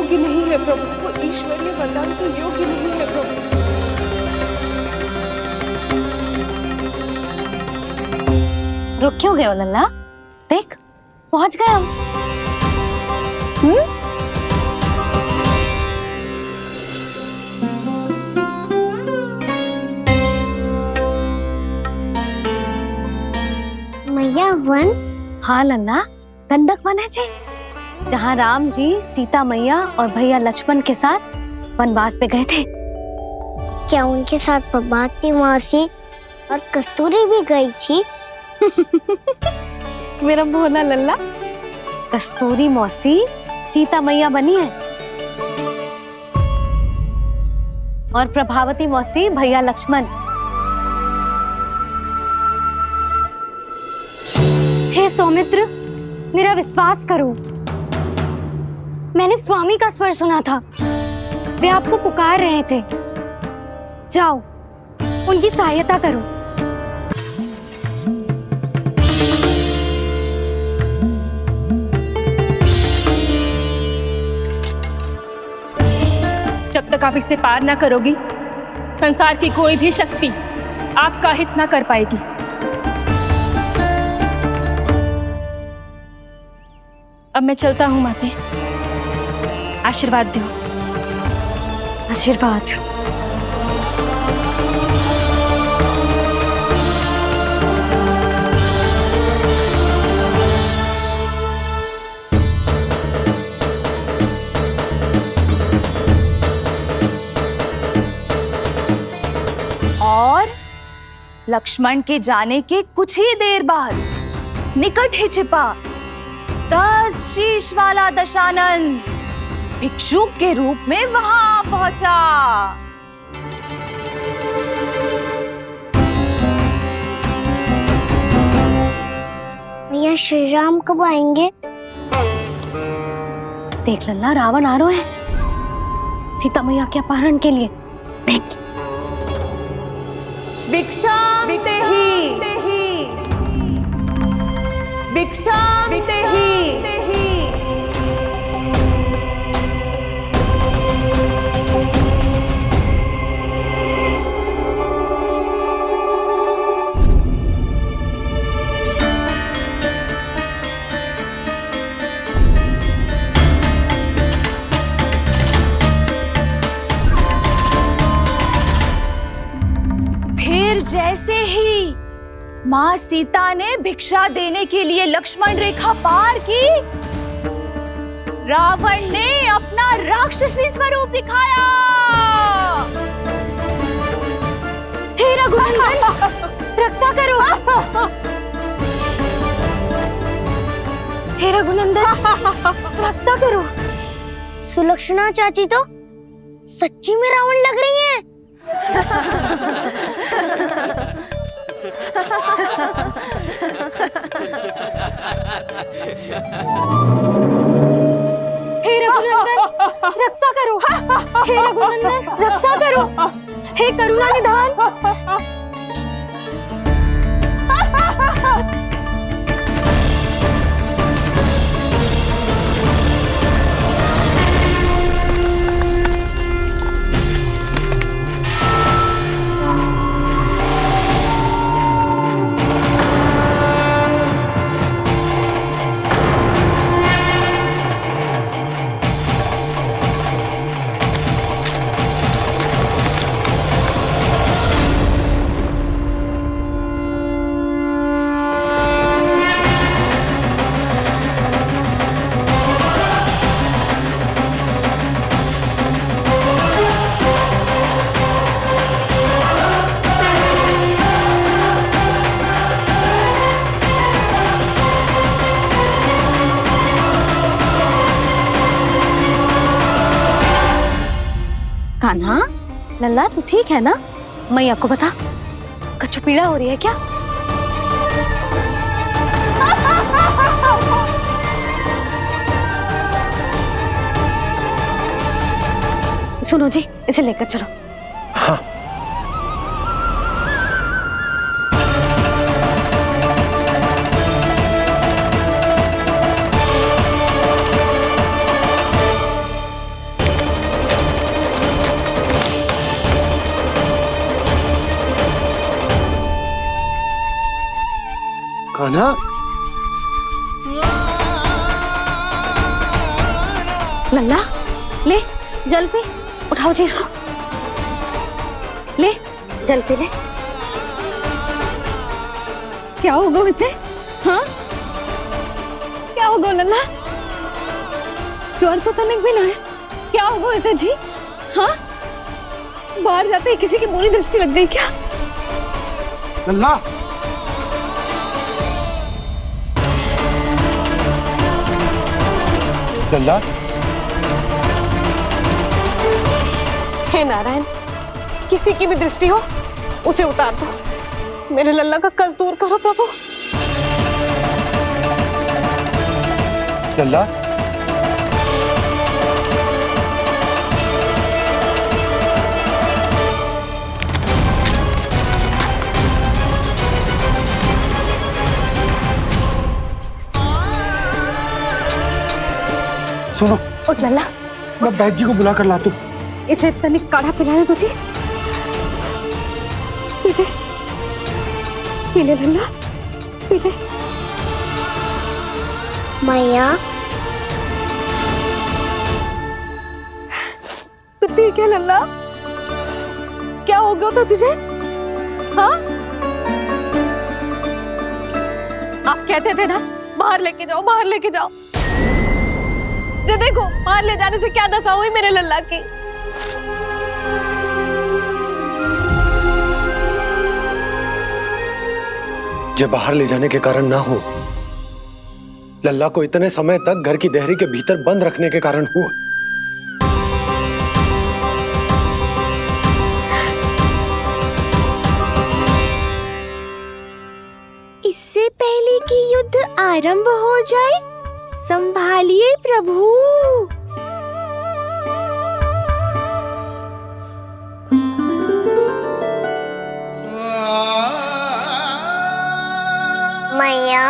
योग्य नहीं है प्रभु, वो ईश्वरीय वरदान के योग्य नहीं है प्रभु। रुक क्यों गए हो लल्ला? देख पहुंच गए हम। मैया वन? हाँ लल्ला, गंडक वन है जी, जहाँ राम जी सीता मैया और भैया लक्ष्मण के साथ वनवास पे गए थे। क्या उनके साथ पद्मावती मौसी और कस्तूरी भी गई थी? मेरा भोला लल्ला, कस्तूरी मौसी सीता मैया बनी है और प्रभावती मौसी भैया लक्ष्मण। हे सौमित्र, मेरा विश्वास करो, मैंने स्वामी का स्वर सुना था, वे आपको पुकार रहे थे। जाओ उनकी सहायता करो। जब तक आप इसे पार ना करोगी, संसार की कोई भी शक्ति आपका हित ना कर पाएगी। अब मैं चलता हूँ माते, आशीर्वाद दो। आशीर्वाद। और लक्ष्मण के जाने के कुछ ही देर बाद निकट ही छिपा 10 शीश वाला दशानन भिक्षुक के रूप में वहां पहुंचा। मैया श्री राम कब आएंगे? देख लल्ला, रावण आ रहा है सीता मैया के अपहरण के लिए। देख, भिक्षा देहि, भिक्षा देहि। फिर जैसे ही माँ सीता ने भिक्षा देने के लिए लक्ष्मण रेखा पार की, रावण ने अपना राक्षसी स्वरूप दिखाया। हे रघुनंदन, रक्षा करो। हे रघुनंदन, रक्षा करो। सुलक्षणा चाची तो सच्ची में रावण लग रही हैं। हे रघुनंदन, रक्षा करो। हे रघुनंदन, रक्षा करो। हे करुणा निधान। कान्हा, लल्ला तू ठीक है ना? मैया को बता, कछु पीड़ा हो रही है क्या? सुनो जी, इसे लेकर चलो। हाँ। कान्हा, लल्ला ले जल पी, उठाओ जी इसको, ले जल पी ले। क्या होगा उसे? हाँ क्या होगा लल्ला? ज्वर तो तनिक भी ना है, क्या होगा उसे जी? हाँ बाहर जाते ही किसी की बुरी दृष्टि लग गई क्या? लल्ला, लल्ला, हे नारायण, किसी की भी दृष्टि हो उसे उतार दो, मेरे लल्ला का कष्ट दूर करो प्रभु। लल्ला, सुनो, उठ लल्ला, मैं बैद जी को बुला कर लाता हूँ। इसे तनिक काढ़ा पिलाना तुझे। पी ले, पी ले लल्ला, पी ले। मैया, तू ठीक है लल्ला? क्या हो गया था तुझे? हाँ आप कहते थे ना बाहर लेके जाओ, बाहर लेके जाओ। जे देखो बाहर ले जाने से क्या दशा हुई मेरे लल्ला की। जो बाहर ले जाने के कारण ना हो, लल्ला को इतने समय तक घर की देहरी के भीतर बंद रखने के कारण हुआ। इससे पहले कि युद्ध आरंभ हो जाए, संभालिए प्रभु। मैया,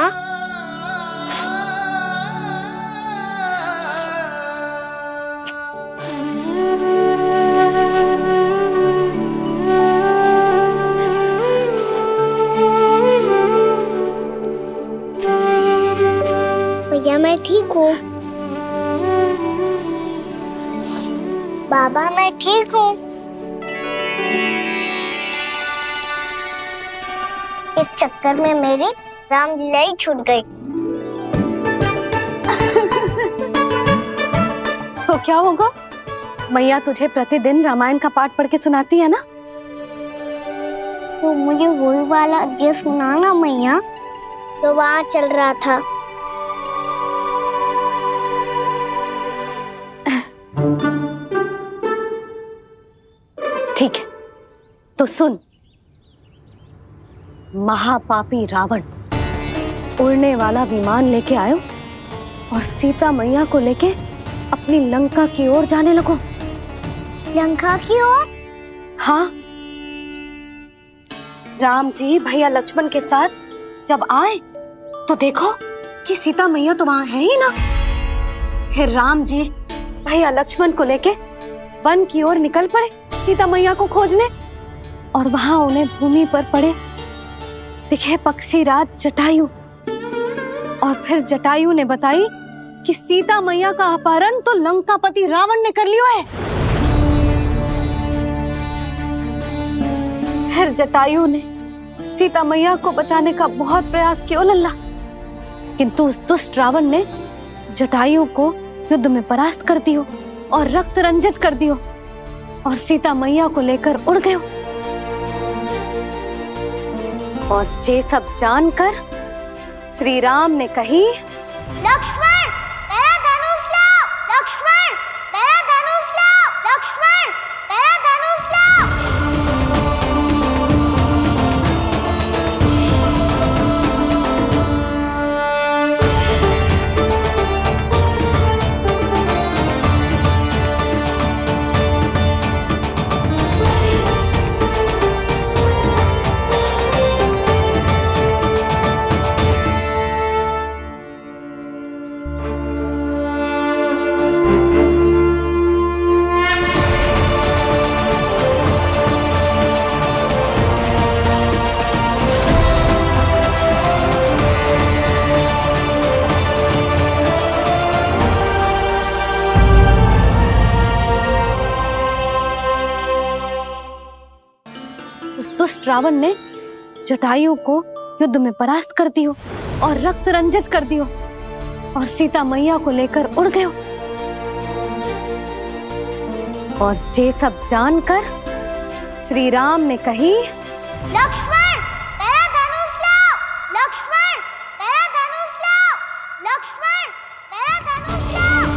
भैया मैं ठीक हूँ। बाबा मैं ठीक हूँ। इस चक्कर में मेरी रामलीला ही छूट गई। तो क्या होगा? मैया तुझे प्रतिदिन रामायण का पाठ पढ़ के सुनाती है ना? तो मुझे वही वाला अध्याय सुनाना मैया, तो वहाँ चल रहा था। ठीक है तो सुन। महापापी रावण उड़ने वाला विमान लेके आयो और सीता मैया को लेके अपनी लंका की ओर जाने लगो। लंका की ओर? हाँ, राम जी भैया लक्ष्मण के साथ जब आए तो देखो कि सीता मैया तो वहां है ही ना। फिर राम जी भैया लक्ष्मण को लेके वन की ओर निकल पड़े सीता मैया को खोजने, और वहां उन्हें भूमि पर पड़े दिखे पक्षीराज जटायु। और फिर जटायु ने बताई कि सीता मैया का अपहरण तो लंकापति रावण ने कर लियो है। फिर जटायु ने सीता मैया को बचाने का बहुत प्रयास किया लल्ला, किंतु उस दुष्ट रावण ने जटायु को युद्ध में परास्त कर दियो और रक्त रंजित कर दियो और सीता मैया को लेकर उड़ गयो। और ये सब जानकर श्री राम ने कही, लक्ष्मण मेरा धनुष लाओ, लक्ष्मण मेरा धनुष लाओ, लक्ष्मण मेरा धनुष लाओ। रावण ने जटायु को युद्ध में परास्त कर दियो और रक्त रंजित कर दियो और सीता मैया को लेकर उड़ गयो। और ये सब जानकर श्री राम ने कही, लक्ष्मण मेरा धनुष लाओ, लक्ष्मण मेरा धनुष लाओ, लक्ष्मण मेरा धनुष लाओ।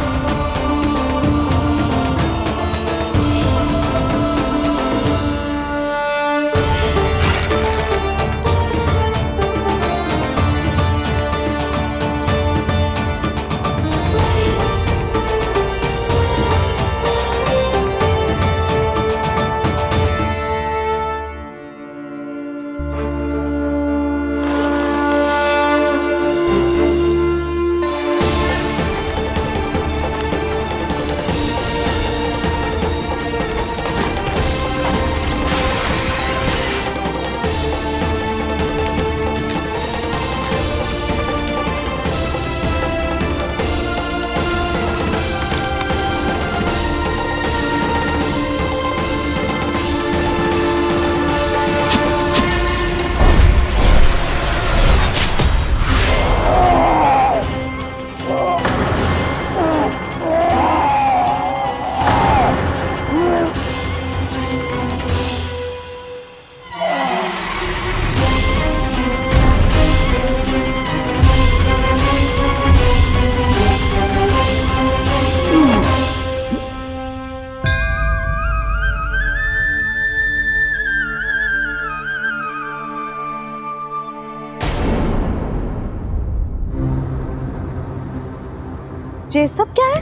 ये सब क्या है?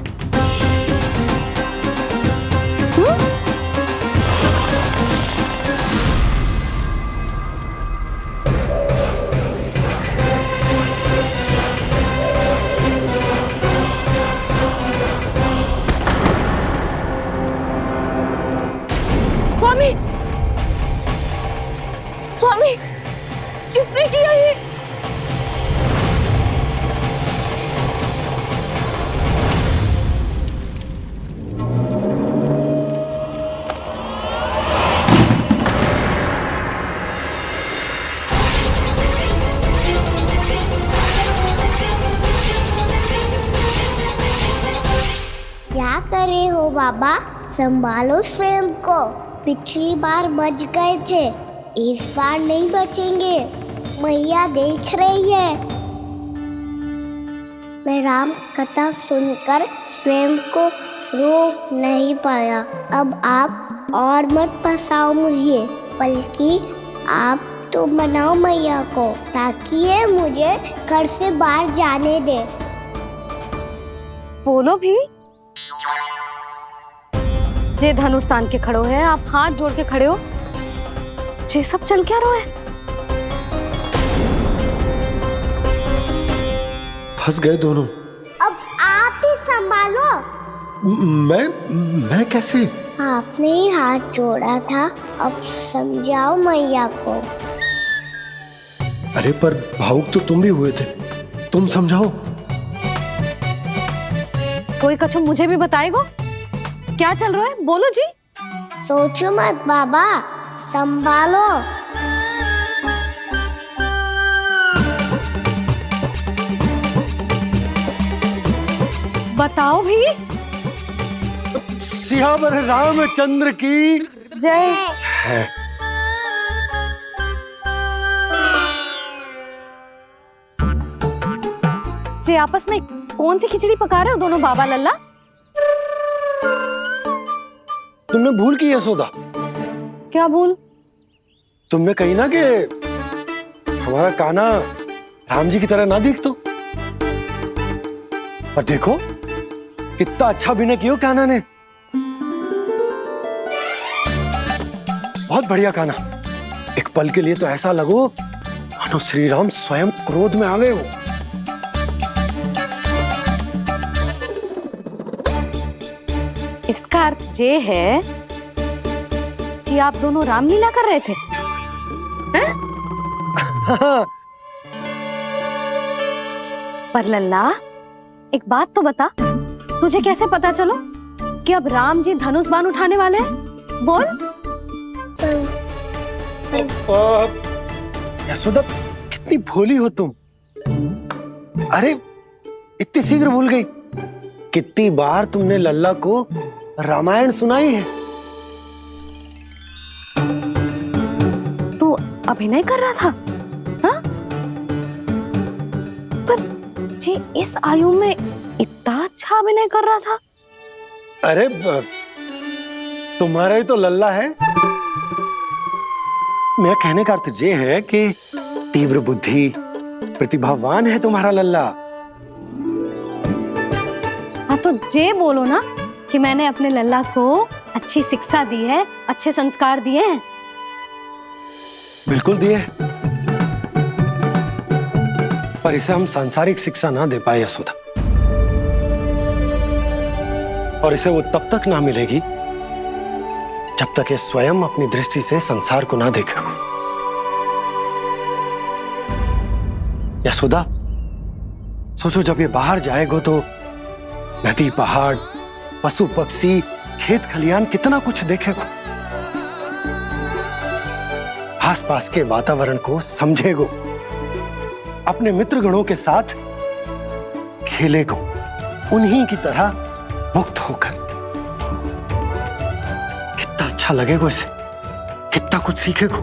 स्वामी, स्वामी, किसने किया ये? क्या करे हो बाबा, संभालो स्वयं को। पिछली बार बच गए थे, इस बार नहीं बचेंगे। मैया देख रही है। मैं राम कथा सुनकर स्वयं को रोक नहीं पाया। अब आप और मत फंसाओ मुझे, बल्कि आप तो मनाओ मैया को, ताकि ये मुझे घर से बाहर जाने दे। बोलो भी। जे धनुष तान के खड़ो है, आप हाथ जोड़ के खड़े हो, ये सब चल क्या रहा है? फंस गए दोनों। अब आप ही संभालो। मैं कैसे? आपने ही हाथ जोड़ा था, अब समझाओ मैया को। अरे पर भावुक तो तुम भी हुए थे, तुम समझाओ। कोई कछु मुझे भी बताएगो? क्या चल रहा है? बोलो जी। सोचो मत बाबा, संभालो। बताओ भी। सियावर रामचंद्र की जय। जी आपस में कौन सी खिचड़ी पका रहे हो दोनों बाबा लल्ला? तुमने भूल की यशोदा। क्या भूल? तुमने कही ना कि हमारा कान्हा राम जी की तरह ना दिख तो। पर देखो कितना अच्छा अभिनय किया कान्हा ने। बहुत बढ़िया कान्हा। एक पल के लिए तो ऐसा लगो मानो श्री राम स्वयं क्रोध में आ गए हो। इसका अर्थ ये है कि आप दोनों रामलीला कर रहे थे, हैं? पर लल्ला एक बात तो बता, तुझे कैसे पता चलो कि अब राम जी धनुष बाण उठाने वाले हैं? बोल। यशोदा, कितनी भोली हो तुम। अरे इतनी शीघ्र भूल गई। कितनी बार तुमने लल्ला को रामायण सुनाई है। तू अभिनय कर रहा था? हाँ? पर जी इस आयु में इतना अच्छा अभिनय कर रहा था? अरे तुम्हारा ही तो लल्ला है। मेरा कहने का अर्थ ये है कि तीव्र बुद्धि, प्रतिभावान है तुम्हारा लल्ला। हाँ तो जे बोलो ना कि मैंने अपने लल्ला को अच्छी शिक्षा दी है, अच्छे संस्कार दिए हैं। बिल्कुल दिए, पर इसे हम सांसारिक शिक्षा ना दे पाए यशोदा। और इसे वो तब तक ना मिलेगी जब तक ये स्वयं अपनी दृष्टि से संसार को ना देखेगा। यशोदा, सोचो जब ये बाहर जाएगा तो नदी, पहाड़, पशु पक्षी, खेत खलियान कितना कुछ देखेगा। आसपास के वातावरण को समझेगो, अपने मित्रगणों के साथ खेलेगो, उन्हीं की तरह मुक्त होकर। कितना अच्छा लगेगा इसे, कितना कुछ सीखेगो।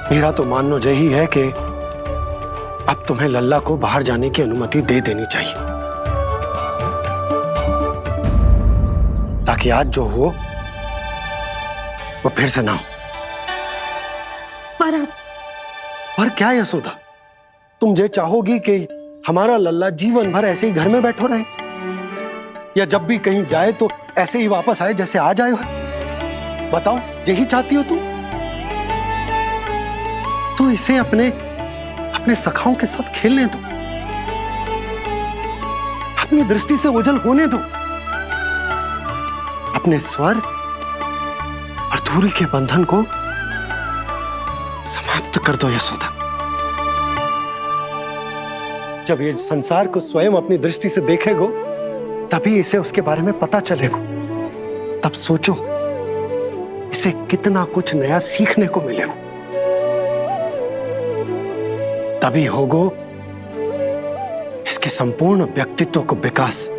मेरा तो मानना यही है कि अब तुम्हें लल्ला को बाहर जाने की अनुमति दे देनी चाहिए, ताकि आज जो हो वो फिर से ना हो। पर क्या यशोदा, तुम ये चाहोगी कि हमारा लल्ला जीवन भर ऐसे ही घर में बैठो रहे, या जब भी कहीं जाए तो ऐसे ही वापस आए जैसे आज आए हो? बताओ, यही चाहती हो तुम? तो इसे अपने सखाओं के साथ खेलने दो, अपनी दृष्टि से ओझल होने दो, अपने स्वर और दूरी के बंधन को समाप्त कर दो यशोदा। जब ये संसार को स्वयं अपनी दृष्टि से देखेगो, तभी इसे उसके बारे में पता चलेगा। तब सोचो इसे कितना कुछ नया सीखने को मिलेगा। तभी होगो इसके संपूर्ण व्यक्तित्व को विकास।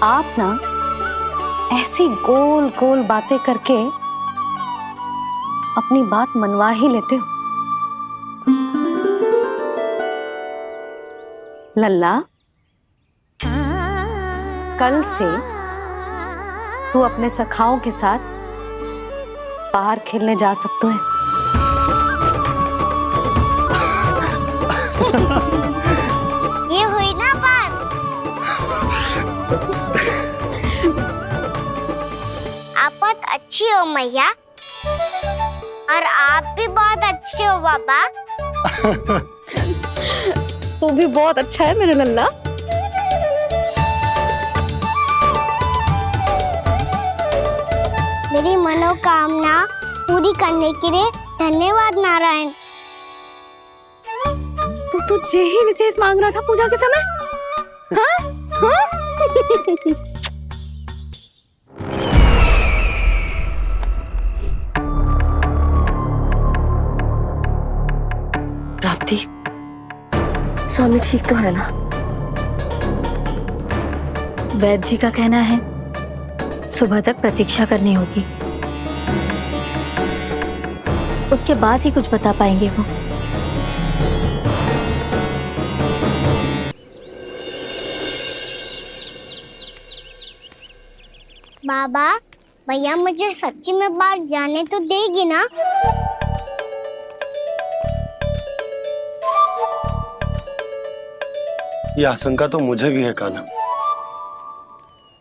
आप ना ऐसी गोल गोल बातें करके अपनी बात मनवा ही लेते हो। लल्ला, कल से तू अपने सखाओं के साथ बाहर खेलने जा सकते हो। ये हुई ना बात। आप बहुत अच्छी हो मैया, और आप भी बहुत अच्छे हो बाबा। तू भी बहुत अच्छा है मेरा लल्ला। मेरी मनोकामना पूरी करने के लिए धन्यवाद नारायण। तू यही विशेष मांग रहा था पूजा के समय? हाँ? हाँ? प्राप्ति, स्वामी ठीक तो है ना? वैद्य जी का कहना है सुबह तक प्रतीक्षा करनी होगी, उसके बाद ही कुछ बता पाएंगे वो। बाबा, भैया मुझे सच्ची में बाहर जाने तो देगी ना? ये आशंका तो मुझे भी है कान्हा,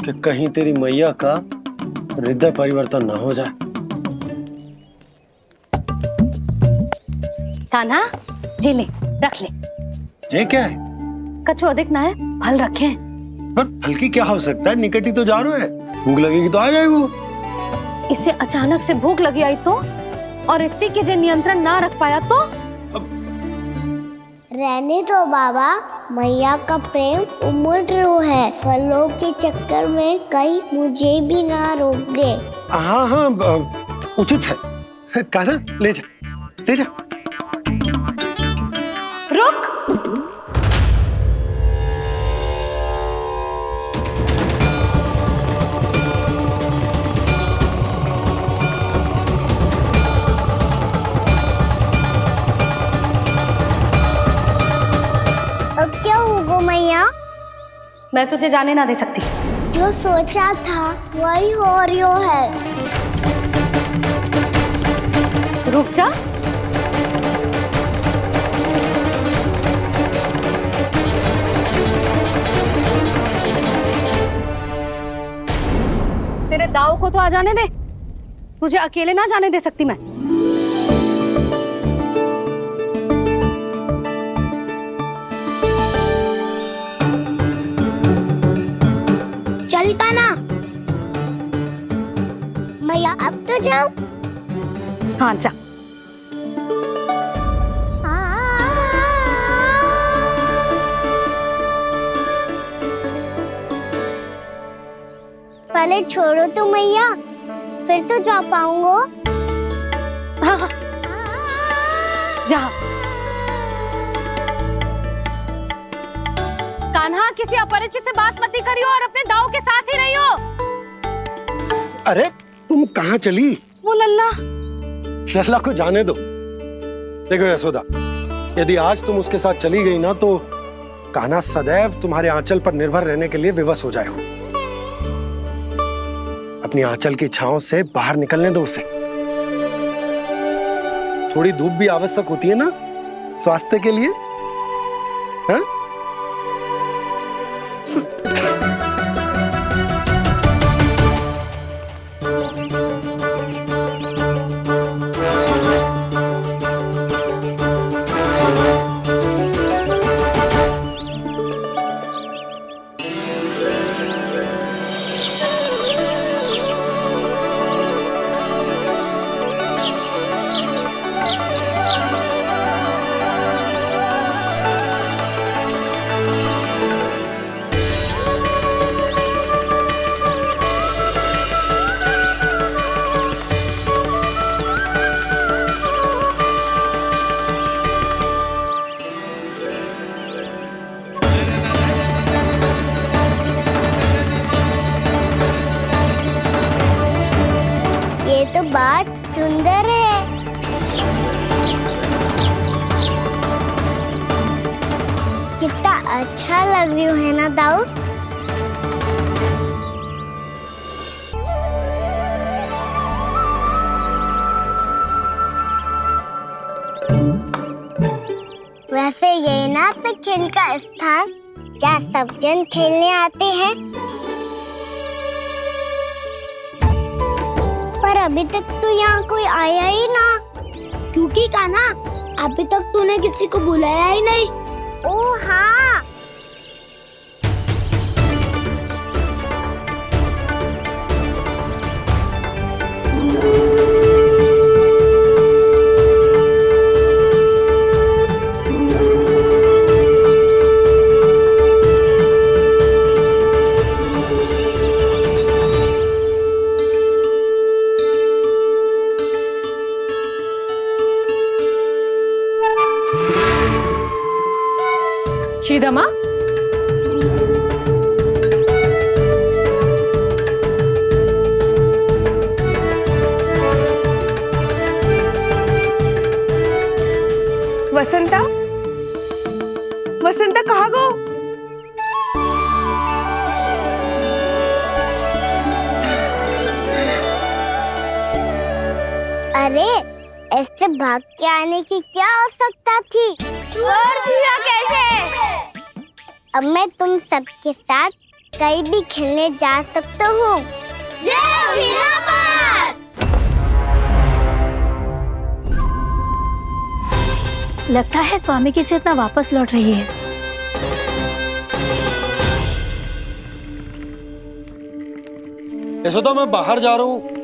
कि कहीं तेरी मैया का हृदय परिवर्तन ना हो जाए। कान्हा, जी ले, रख ले। ये क्या है? कछु अधिक ना है, फल रखे हैं। पर हल्की क्या हो सकता है, निकट ही तो जा रहे है, भूख लगेगी तो आ जाएगा। इसे अचानक से भूख लगी आई तो, और इतनी के जे नियंत्रण ना रख पाया तो। रहने दो बाबा, मैया का प्रेम उमड़ रो है, फलों के चक्कर में कहीं मुझे भी ना रोक दे। हाँ हाँ उचित है, कान्हा ले जा ले जा। रुक, अब क्या होगा मैया? मैं तुझे जाने ना दे सकती। जो सोचा था वही हो रही है। रुक जा। तेरे दाव को तो आ जाने दे, तुझे अकेले ना जाने दे सकती मैं। चल कान्हा, मैया अब तो जाओ। हाँ जा। पहले छोड़ो तो मैया, फिर तो जा पाऊंगा। हाँ, जा। कान्हा, किसी अपरिचित से बात मत करियो और अपने दाव के साथ ही रहियो। अरे तुम कहाँ चली? वो लल्ला। लल्ला को जाने दो। देखो यशोदा, यदि आज तुम उसके साथ चली गई ना तो कान्हा सदैव तुम्हारे आंचल पर निर्भर रहने के लिए विवश हो जाएगा। अपनी आंचल की छांव से बाहर निकलने दो उसे। थोड़ी धूप भी आवश्यक होती है ना स्वास्थ्य के लिए, हाँ? ये तो बात सुंदर है। कितना अच्छा लग रही है ना दाऊ? वैसे ये ना तो खेल का स्थान जहाँ सब जन खेलने आते हैं, पर अभी तक तो यहाँ कोई आया ही ना। क्योंकि कान्हा, अभी तक तूने किसी को बुलाया ही नहीं। ओ हाँ, श्रीदमा, वसंता, वसंता कहाँ गो? अरे ऐसे भाग के आने की क्या आवश्यकता थी? कैसे? अब मैं तुम सबके साथ कहीं भी खेलने जा सकता हूँ। लगता है स्वामी की चेतना वापस लौट रही है। यशोदा मैं बाहर जा रहा हूँ।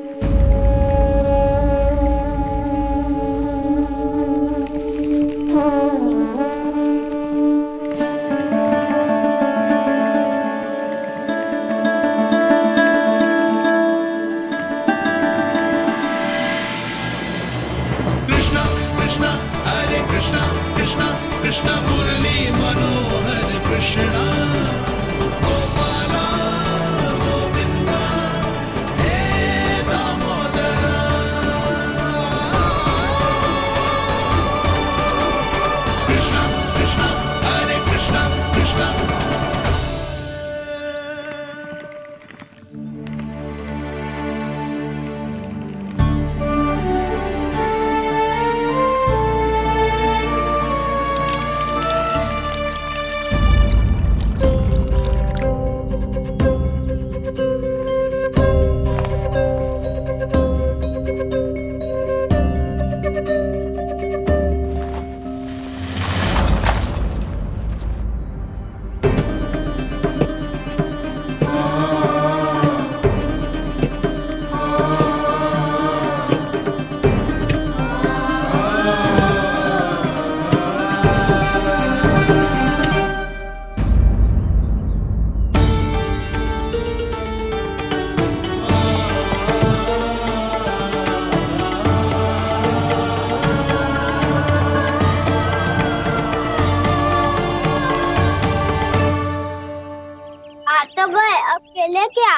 तो गए, अब खेले क्या?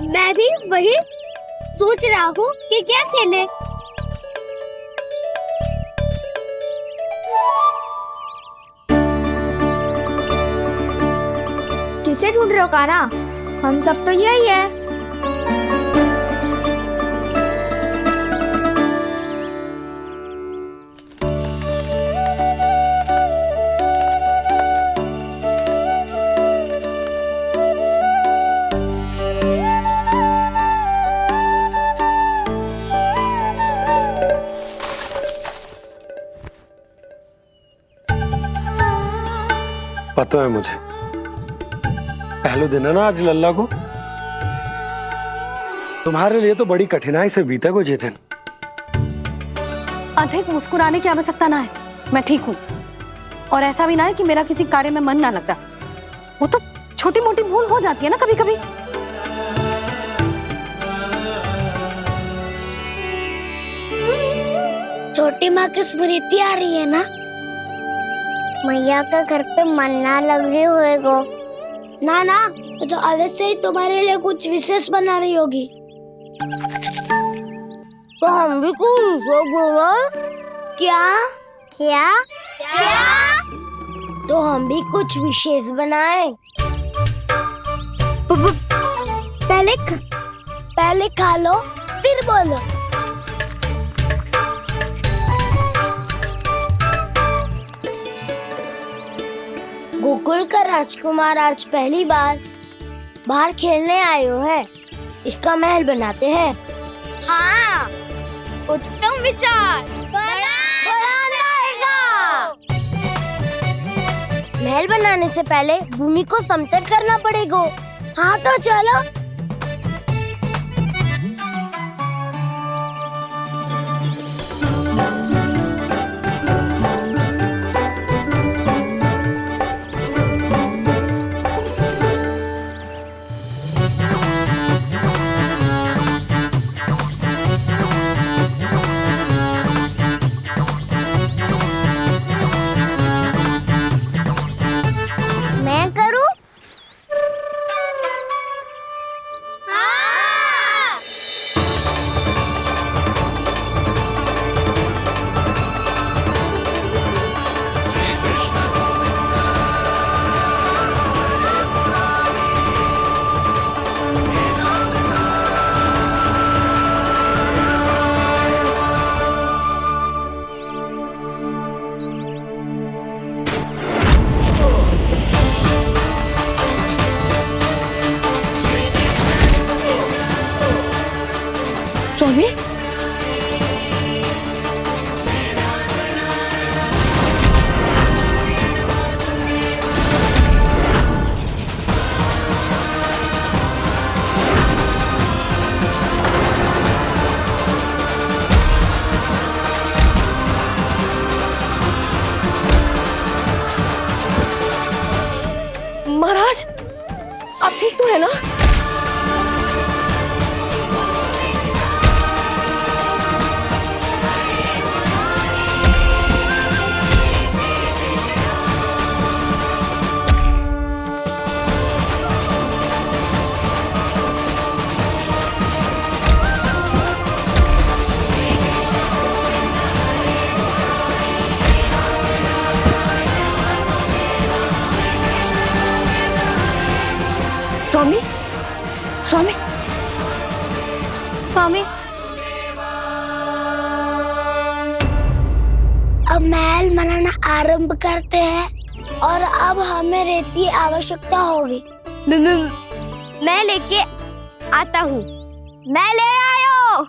मैं भी वही सोच रहा हूँ कि क्या खेले। किसे ढूंढ रहे हो काना? हम सब तो यही है। पता है मुझे, पहले दिन है ना आज लल्ला को। तुम्हारे लिए तो बड़ी कठिनाई से बीता को जितिन। अधिक मुस्कुराने की आवश्यकता ना है, मैं ठीक हूँ। और ऐसा भी ना है कि मेरा किसी कार्य में मन ना लगता। वो तो छोटी मोटी भूल हो जाती है ना कभी कभी। छोटी माँ की स्मृति आ रही है ना? मैया का घर पे मन ना लग रही होएगो। ना ना, तो अवश्य ही तुम्हारे लिए कुछ विशेष बना रही होगी। तो हम भी कुछ विशेष बनाए? क्या क्या क्या? तो हम भी कुछ विशेष बनाए। पहले खा लो फिर बोलो। गोकुल का राजकुमार आज पहली बार बाहर खेलने आए हो है, इसका महल बनाते हैं। हाँ, उत्तम विचार। बनाना आएगा। महल बनाने से पहले भूमि को समतल करना पड़ेगा। हाँ तो चलो। मैं करूं? हाँ। स्वामी, आप ठीक तो है ना? स्वामी, स्वामी, स्वामी। अब महल बनाना आरंभ करते हैं और अब हमें रेत की आवश्यकता होगी। मैं लेके आता हूँ। मैं ले आयो।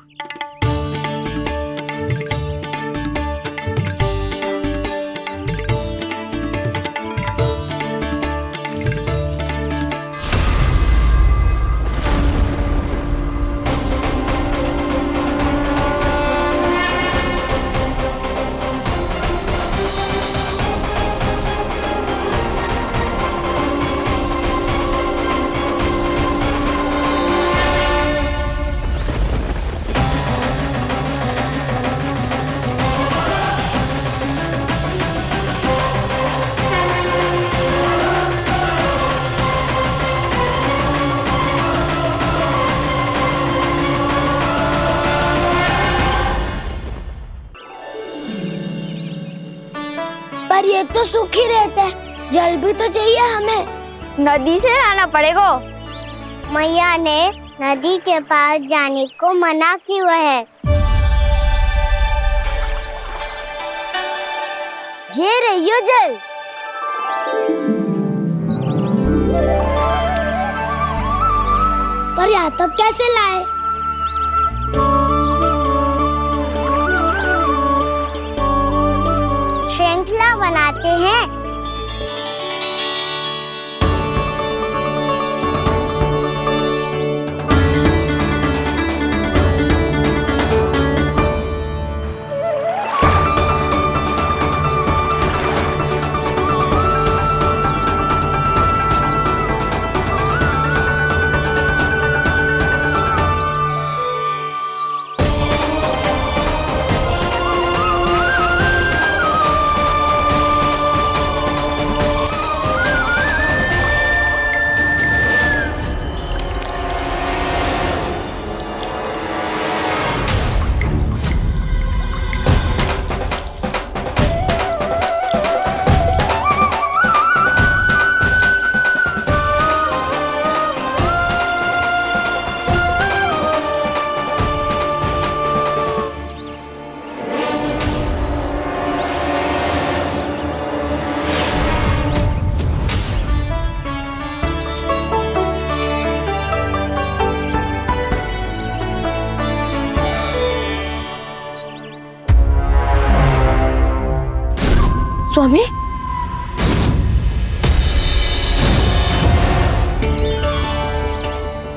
पर ये तो सूखी रहता है, जल भी तो चाहिए हमें। नदी से लाना पड़ेगा। मैया ने नदी के पास जाने को मना किया है। ये रहियो जल। पर यहाँ तक कैसे लाए? श्रृंखला बनाते हैं। स्वामी,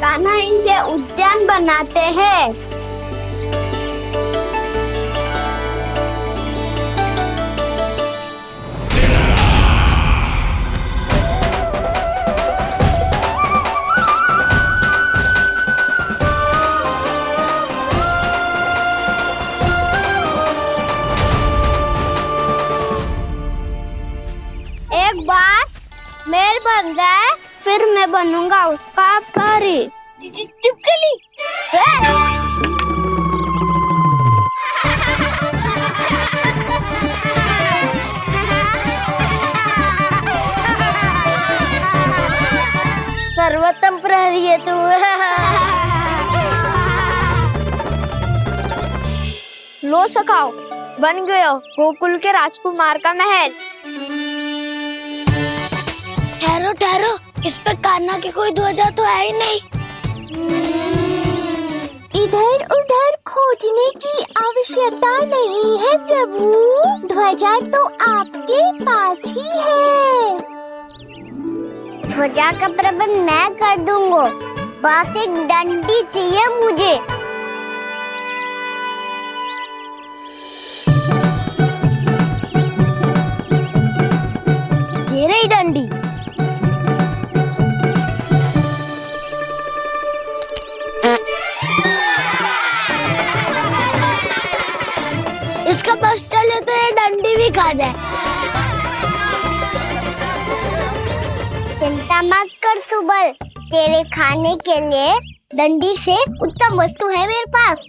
कान्हा इनसे उद्यान बनाते हैं। एक बार मेर बन जाए फिर मैं बनूंगा उसका परी। चुपकली। सर्वोत्तम प्रहरी है तू। लो सखाओ, बन गयो गोकुल के राजकुमार का महल। ठहरो ठहरो, इस पे कान्हा की कोई ध्वजा तो है ही नहीं। इधर उधर खोजने की आवश्यकता नहीं है प्रभु, ध्वजा तो आपके पास ही है। ध्वजा का प्रबंध मैं कर दूंगा, बस एक डंडी चाहिए मुझे। ये रही डंडी। चिंता मत कर सुबल, तेरे खाने के लिए डंडी से उत्तम वस्तु है मेरे पास।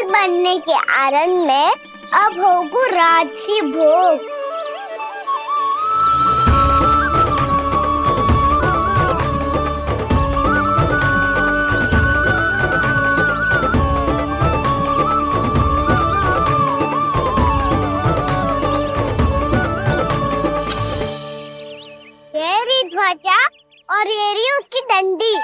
बनने के आनंद में अब होगू राजसी भोग। ये रही ध्वजा और ये रही उसकी डंडी।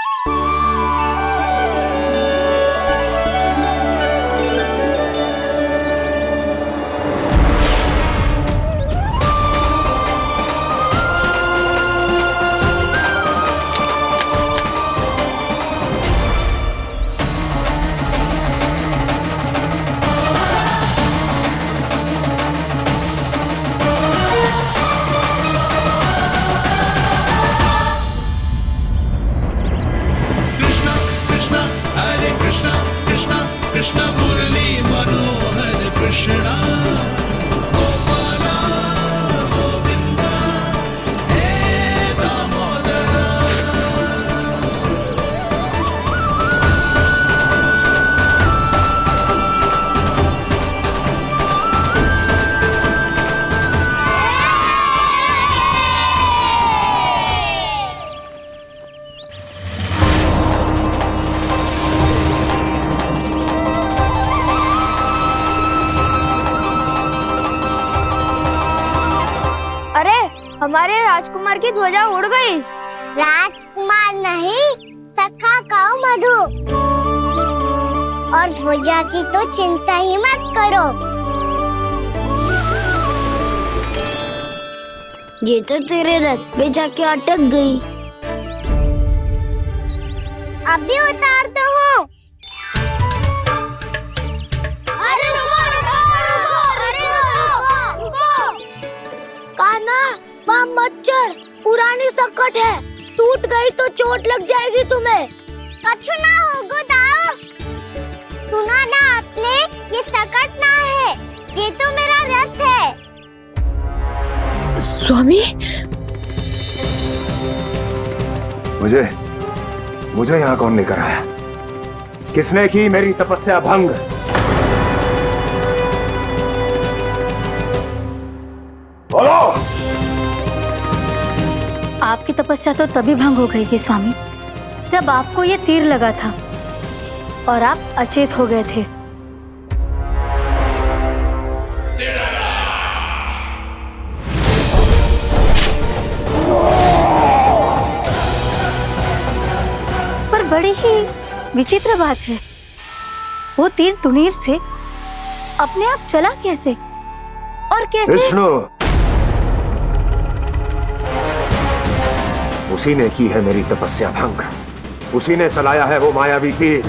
हमारे राजकुमार की ध्वजा उड़ गई। राजकुमार नहीं, सखा कहो मधु। और ध्वजा की तो चिंता ही मत करो, ये तो तेरे रथ पे जाके अटक गई। अभी उतारता हूँ। कान्हा, वहाँ मत चढ़, पुरानी सकट है, टूट गई तो चोट लग जाएगी तुम्हें। कछु ना होगा दाऊ। सुना ना आपने, ये सकट ना है, ये तो मेरा रथ है। स्वामी, मुझे यहाँ कौन लेकर आया? किसने की मेरी तपस्या भंग? बोलो। आपकी तपस्या तो तभी भंग हो गई थी स्वामी, जब आपको ये तीर लगा था और आप अचेत हो गए थे। पर बड़ी ही विचित्र बात है, वो तीर तुनीर से अपने आप चला कैसे और कैसे? विष्णु, उसी ने की है मेरी तपस्या भंग, उसी ने चलाया है वो मायावी तीर।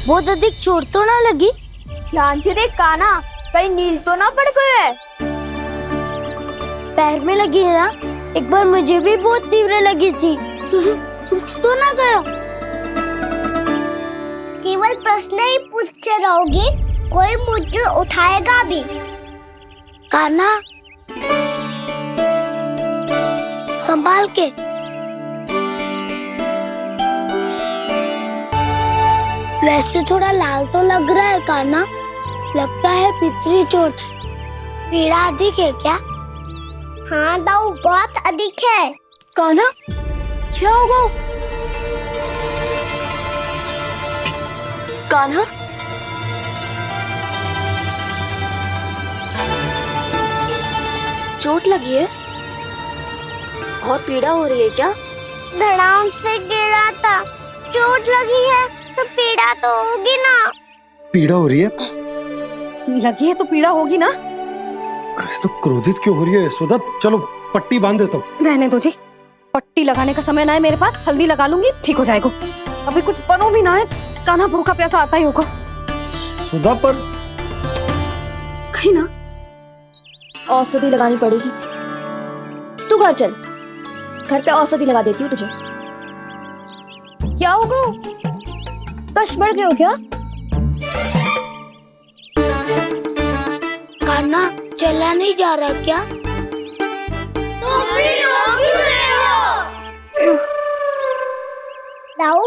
बहुत अधिक चोट तो ना लगी? ध्यान से देख कान्हा, कहीं नील तो ना पड़ गए। पैर में लगी है ना? एक बार मुझे भी बहुत तीव्र लगी थी। सूझ तो ना गया? केवल प्रश्न ही पूछते रहोगे, कोई मुझे उठाएगा भी? कान्हा, संभाल के। वैसे थोड़ा लाल तो लग रहा है कान्हा, लगता है पितरी चोट। पीड़ा अधिक है क्या? हाँ दाऊ, बहुत अधिक है। कान्हा, क्या होगा? कान्हा, चोट लगी है? बहुत पीड़ा हो रही है क्या? धड़ाम से गिरा था, चोट लगी है तो पीड़ा तो होगी ना। पीड़ा हो रही है? लगी है तो पीड़ा होगी ना। अरे तो क्रोधित क्यों हो रही है यशोदा? चलो पट्टी बांध देता हूँ। रहने दो जी, पट्टी लगाने का समय ना है मेरे पास, हल्दी लगा लूंगी, ठीक हो जाएगा। अभी कुछ बनो भी ना है, कान्हा भूखा प्यासा आता ही होगा। सुधा पर कहीं ना औषधि लगानी पड़ेगी। तू घर चल, घर पे औषधि लगा देती हूँ तुझे। क्या होगा? कष्ट बढ़ गए हो क्या? कान्हा चला नहीं जा रहा क्या? तो फिर रो क्यों रहे हो? दाऊ,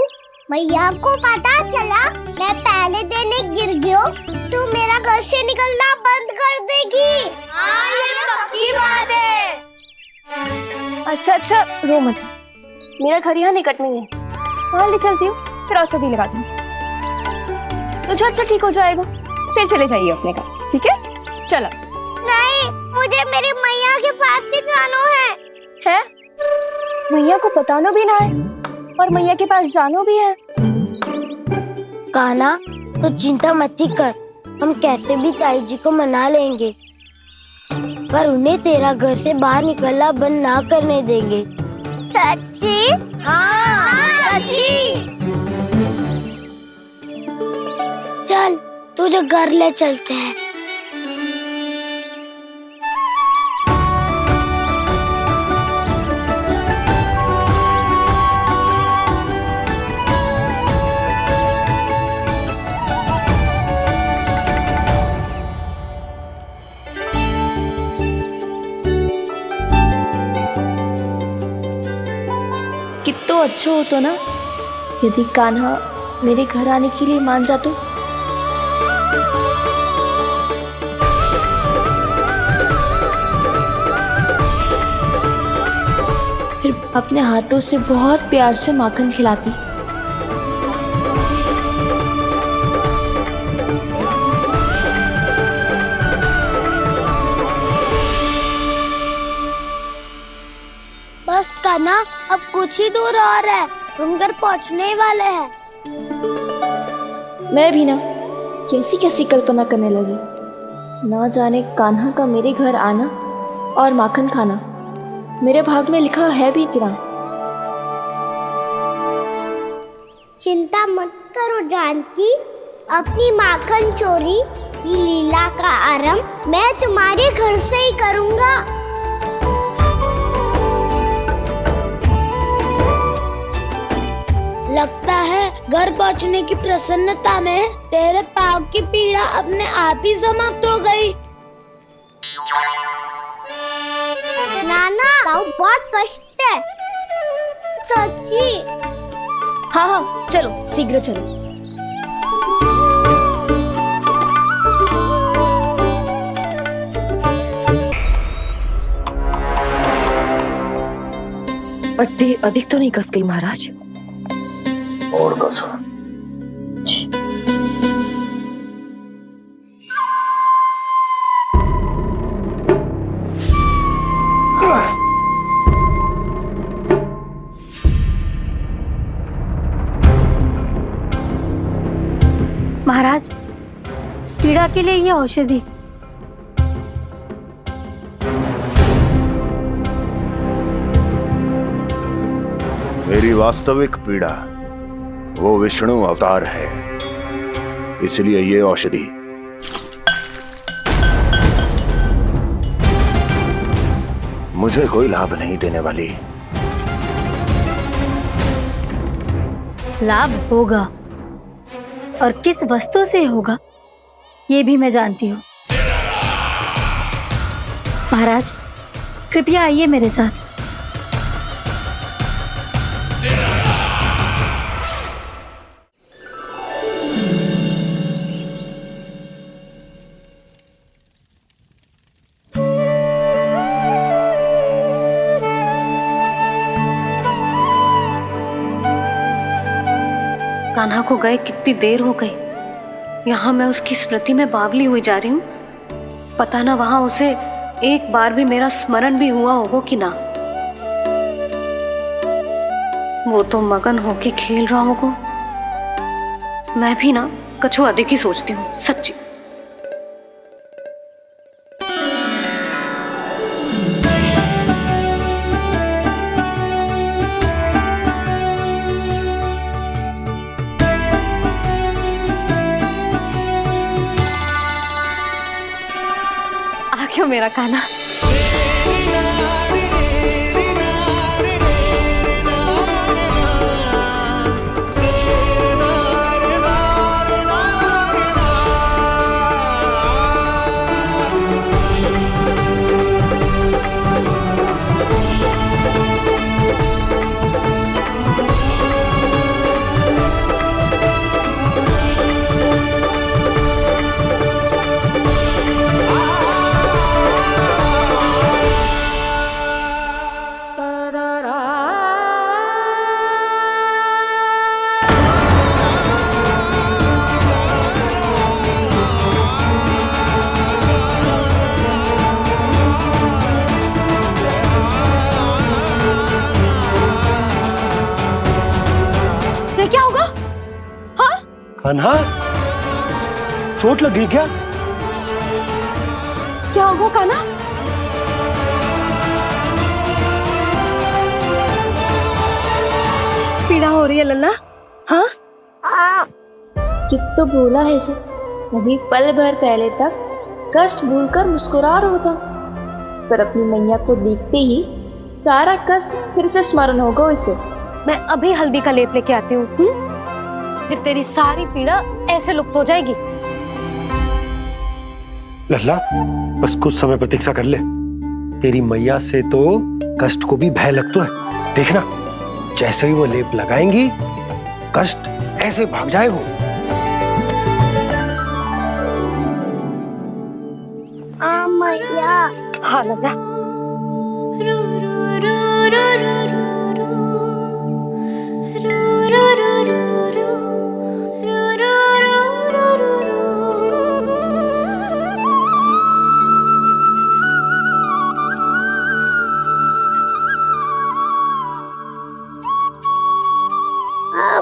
भैया को पता चला मैं पहले दिन ही गिर गया तो मेरा घर से निकलना बंद कर देगी। हाँ, ये पक्की बात है। अच्छा, रो मत। मेरा घर यहाँ निकट में है, वहाँ ले चलती हूँ, फिर औषधि लगा दूंगी। तुझे अच्छा ठीक हो जाएगा, फिर चले जाइए अपने घर, ठीक है? चलो। नहीं, मुझे मेरी मैया के पास ही जाना है। मैया को बताना भी ना है और मैया के पास जानो भी है। कान्हा, तो चिंता मत ही कर, हम कैसे भी ताई जी को मना लेंगे, पर उन्हें तेरा घर से बाहर निकलना बंद ना करने देंगे। सच्ची? हाँ, सच्ची। चल, तुझे घर ले चलते हैं। कितना अच्छा हो तो ना यदि कान्हा मेरे घर आने के लिए मान जा तो। फिर अपने हाथों से बहुत प्यार से माखन खिलाती। बस कान्हा, अब कुछ ही दूर और है, हम घर पहुँचने ही वाले हैं। मैं भी ना कैसी कैसी कल्पना करने लगी, ना जाने कान्हा का मेरे घर आना और माखन खाना मेरे भाग में लिखा है भी कि ना। चिंता मत करो जानकी, अपनी माखन चोरी की लीला का आरंभ मैं तुम्हारे घर से ही करूँगा। लगता है घर पहुंचने की प्रसन्नता में तेरे पाँव की पीड़ा अपने आप ही समाप्त हो गई। नाना, पाँव बहुत कष्ट है। सच्ची? हाँ, चलो शीघ्र चलो। पट्टी अधिक तो नहीं कस गई महाराज? और कसो। महाराज, पीड़ा के लिए ये औषधि। मेरी वास्तविक पीड़ा वो विष्णु अवतार है इसलिए ये औषधि मुझे कोई लाभ नहीं देने वाली। लाभ होगा, और किस वस्तु से होगा ये भी मैं जानती हूँ। महाराज, कृपया आइए मेरे साथ। कान्हा को गए कितनी देर हो गई। यहाँ मैं उसकी स्मृति में बावली हुई जा रही हूँ। पता ना वहां उसे एक बार भी मेरा स्मरण भी हुआ होगा कि ना। वो तो मगन होके खेल रहा होगा। मैं भी ना कछु अधिक ही सोचती हूँ, सच्ची। क्यों मेरा कान्हा? क्या होगा? हाँ? कान्हा, चोट लगी क्या? क्या होगा कान्हा? पीड़ा हो रही है लल्ला? हाँ? चित्त तो भूला है जी। अभी पल भर पहले तक कष्ट भूलकर मुस्कुरा रहा था, पर अपनी मैया को देखते ही सारा कष्ट फिर से स्मरण होगा उसे। मैं अभी हल्दी का लेप लेके आती हूँ। फिर तेरी सारी पीड़ा ऐसे लुप्त हो जाएगी। लल्ला, बस कुछ समय प्रतीक्षा कर ले। तेरी मैया से तो कष्ट को भी भय लगता है। देखना, जैसे ही वो लेप लगाएंगी, कष्ट ऐसे भाग जाएगा। मैया। हाँ लल्ला।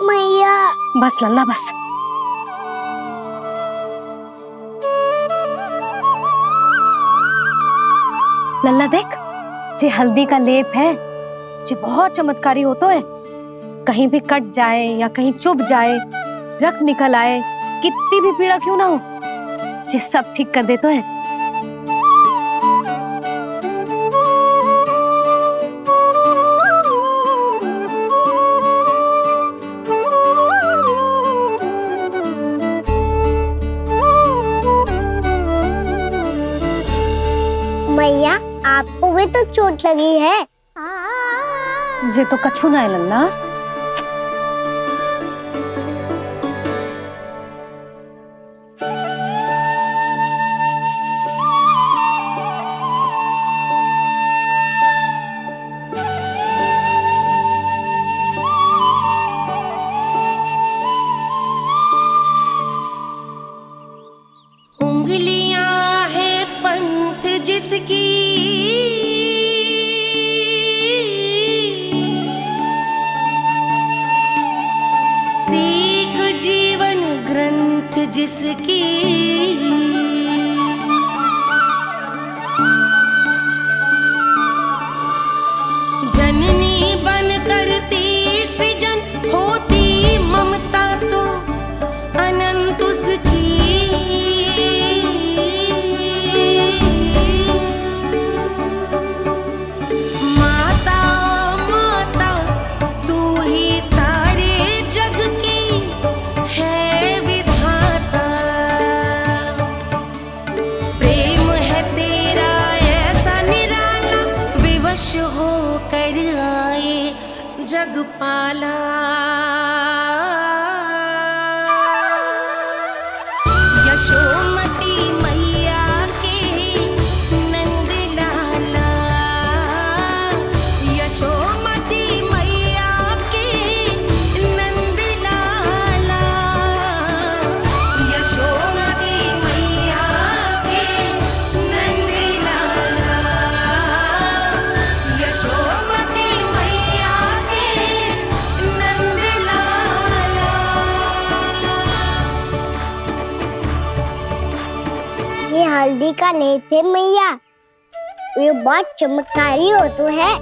मैया। बस लल्ला बस। लल्ला देख, जे हल्दी का लेप है, जे बहुत चमत्कारी होता है। कहीं भी कट जाए या कहीं चुभ जाए, रक्त निकल आए, कितनी भी पीड़ा क्यों ना हो, जे सब ठीक कर देता है। मैया, आपको भी तो चोट लगी है। जे तो कछु ना है लल्ला। उंगलियां है पंथ जिसकी, सीख जीवन ग्रंथ जिसकी, जननी बन करती सृजन होती ममता तो अनंत उसकी। जग पाला। यशोमती मैया के नंद लाला, यशोमती मैया के नंद लाला, यशोमती मैया के नंद लाला, यशोमती मैया के नंद लाला। ये हल्दी का लेप है मैया, ये बहुत चमत्कारी हो तो है।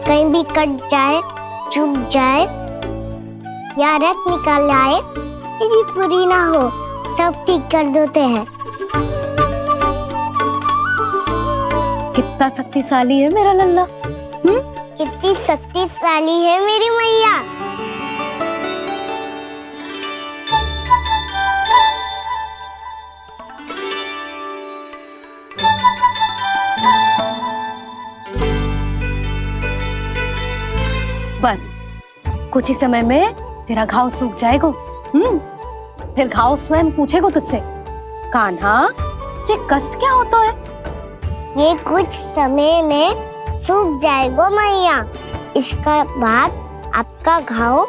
कहीं भी कट जाए, चुभ जाए या रत निकल आए, ये भी पूरी ना हो, सब ठीक कर देते हैं। कितना शक्तिशाली है मेरा लल्ला। कितनी शक्तिशाली है मेरी मैया। बस कुछ ही समय में तेरा घाव सूख जाएगा। फिर घाव स्वयं पूछेगा तुझसे, कान्हा ये कष्ट क्या होता है? ये कुछ समय में सूख जाएगा मैया। इसका बाद आपका घाव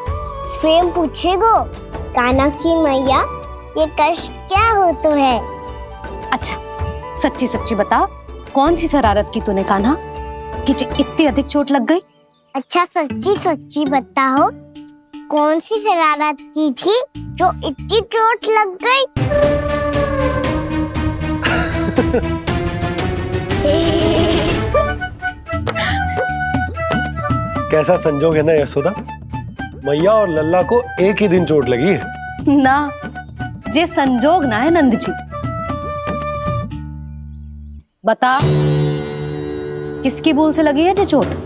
स्वयं पूछेगो, कान्हा की मैया ये कष्ट क्या होता है? अच्छा सच्ची सच्ची बता, कौन सी शरारत की तूने कान्हा कि इतनी अधिक चोट लग गई? अच्छा सच्ची सच्ची बताओ, कौन सी शरारत की थी जो इतनी चोट लग गई? कैसा संजोग है ना यशोदा, मैया और लल्ला को एक ही दिन चोट लगी है। ना ये संजोग ना है नंद जी। बता किसकी भूल से लगी है ये चोट?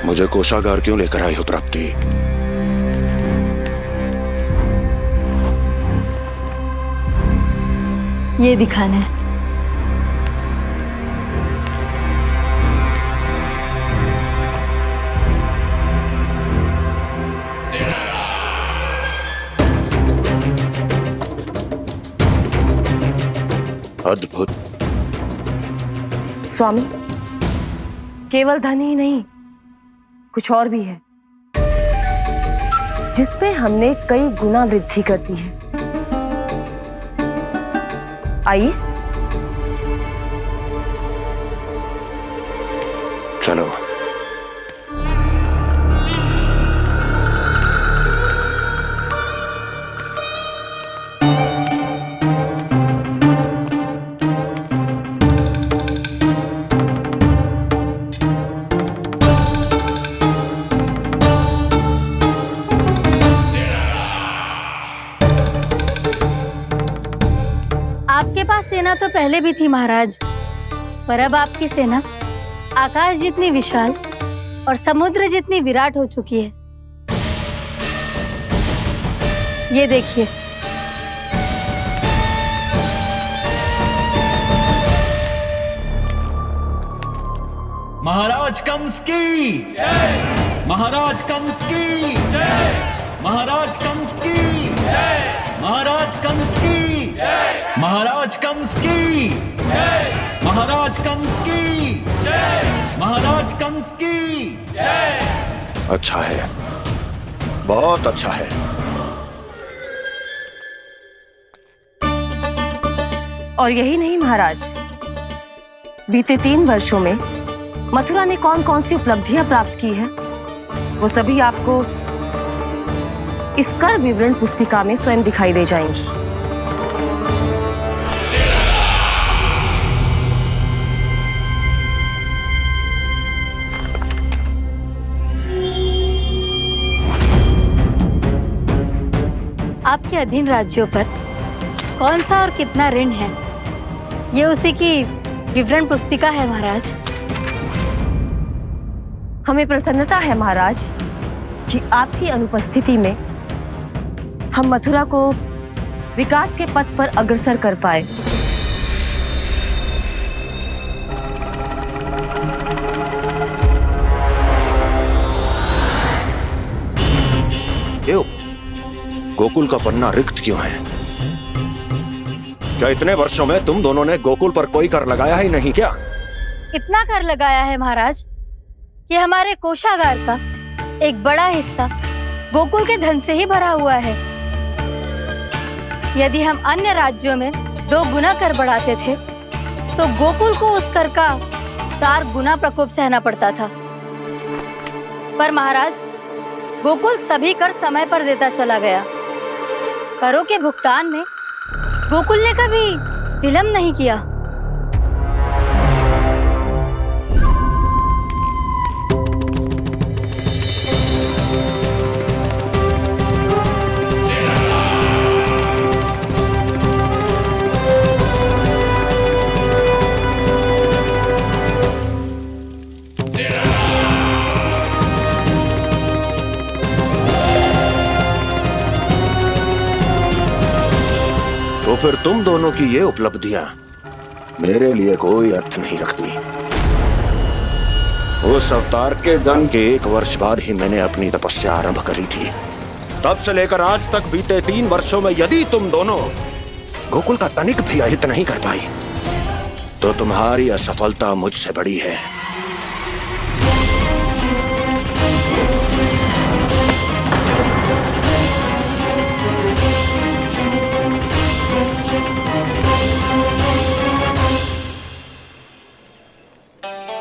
मुझे कोषागार क्यों लेकर आई हो प्राप्ति? ये दिखाना है। अद्भुत। स्वामी, केवल धन ही नहीं, कुछ और भी है जिसमें हमने कई गुना वृद्धि कर दी है। आइए चलो। आपके पास सेना तो पहले भी थी महाराज, पर अब आपकी सेना आकाश जितनी विशाल और समुद्र जितनी विराट हो चुकी है। ये देखिए। महाराज कंस की जय, महाराज कंस की जय, महाराज कंस की जय, महाराज कंस की जय, महाराज कंस की जय, महाराज कंस की जय, महाराज कंस की जय। अच्छा है, बहुत अच्छा है। और यही नहीं महाराज, बीते 3 वर्षों में मथुरा ने कौन कौन सी उपलब्धियां प्राप्त की है, वो सभी आपको इस कर विवरण पुस्तिका में स्वयं दिखाई दे जाएंगी। आपके अधीन राज्यों पर कौन सा और कितना ऋण है, ये उसी की विवरण पुस्तिका है महाराज। हमें प्रसन्नता है महाराज कि आपकी अनुपस्थिति में हम मथुरा को विकास के पथ पर अग्रसर कर पाए। क्यों गोकुल का पन्ना रिक्त क्यों है? क्या इतने वर्षों में तुम दोनों ने गोकुल पर कोई कर लगाया ही नहीं क्या? इतना कर लगाया है महाराज कि हमारे कोषागार का एक बड़ा हिस्सा गोकुल के धन से ही भरा हुआ है। यदि हम अन्य राज्यों में 2 गुना कर बढ़ाते थे तो गोकुल को उस कर का 4 गुना प्रकोप सहना पड़ता था। पर महाराज, गोकुल सभी कर समय पर देता चला गया। करों के भुगतान में गोकुल ने कभी विलंब नहीं किया। तो फिर तुम दोनों की ये उपलब्धियां मेरे लिए कोई अर्थ नहीं रखती। उस अवतार के जन्म के 1 वर्ष बाद ही मैंने अपनी तपस्या आरंभ करी थी। तब से लेकर आज तक बीते 3 वर्षों में यदि तुम दोनों गोकुल का तनिक भी अहित नहीं कर पाई तो तुम्हारी असफलता मुझसे बड़ी है।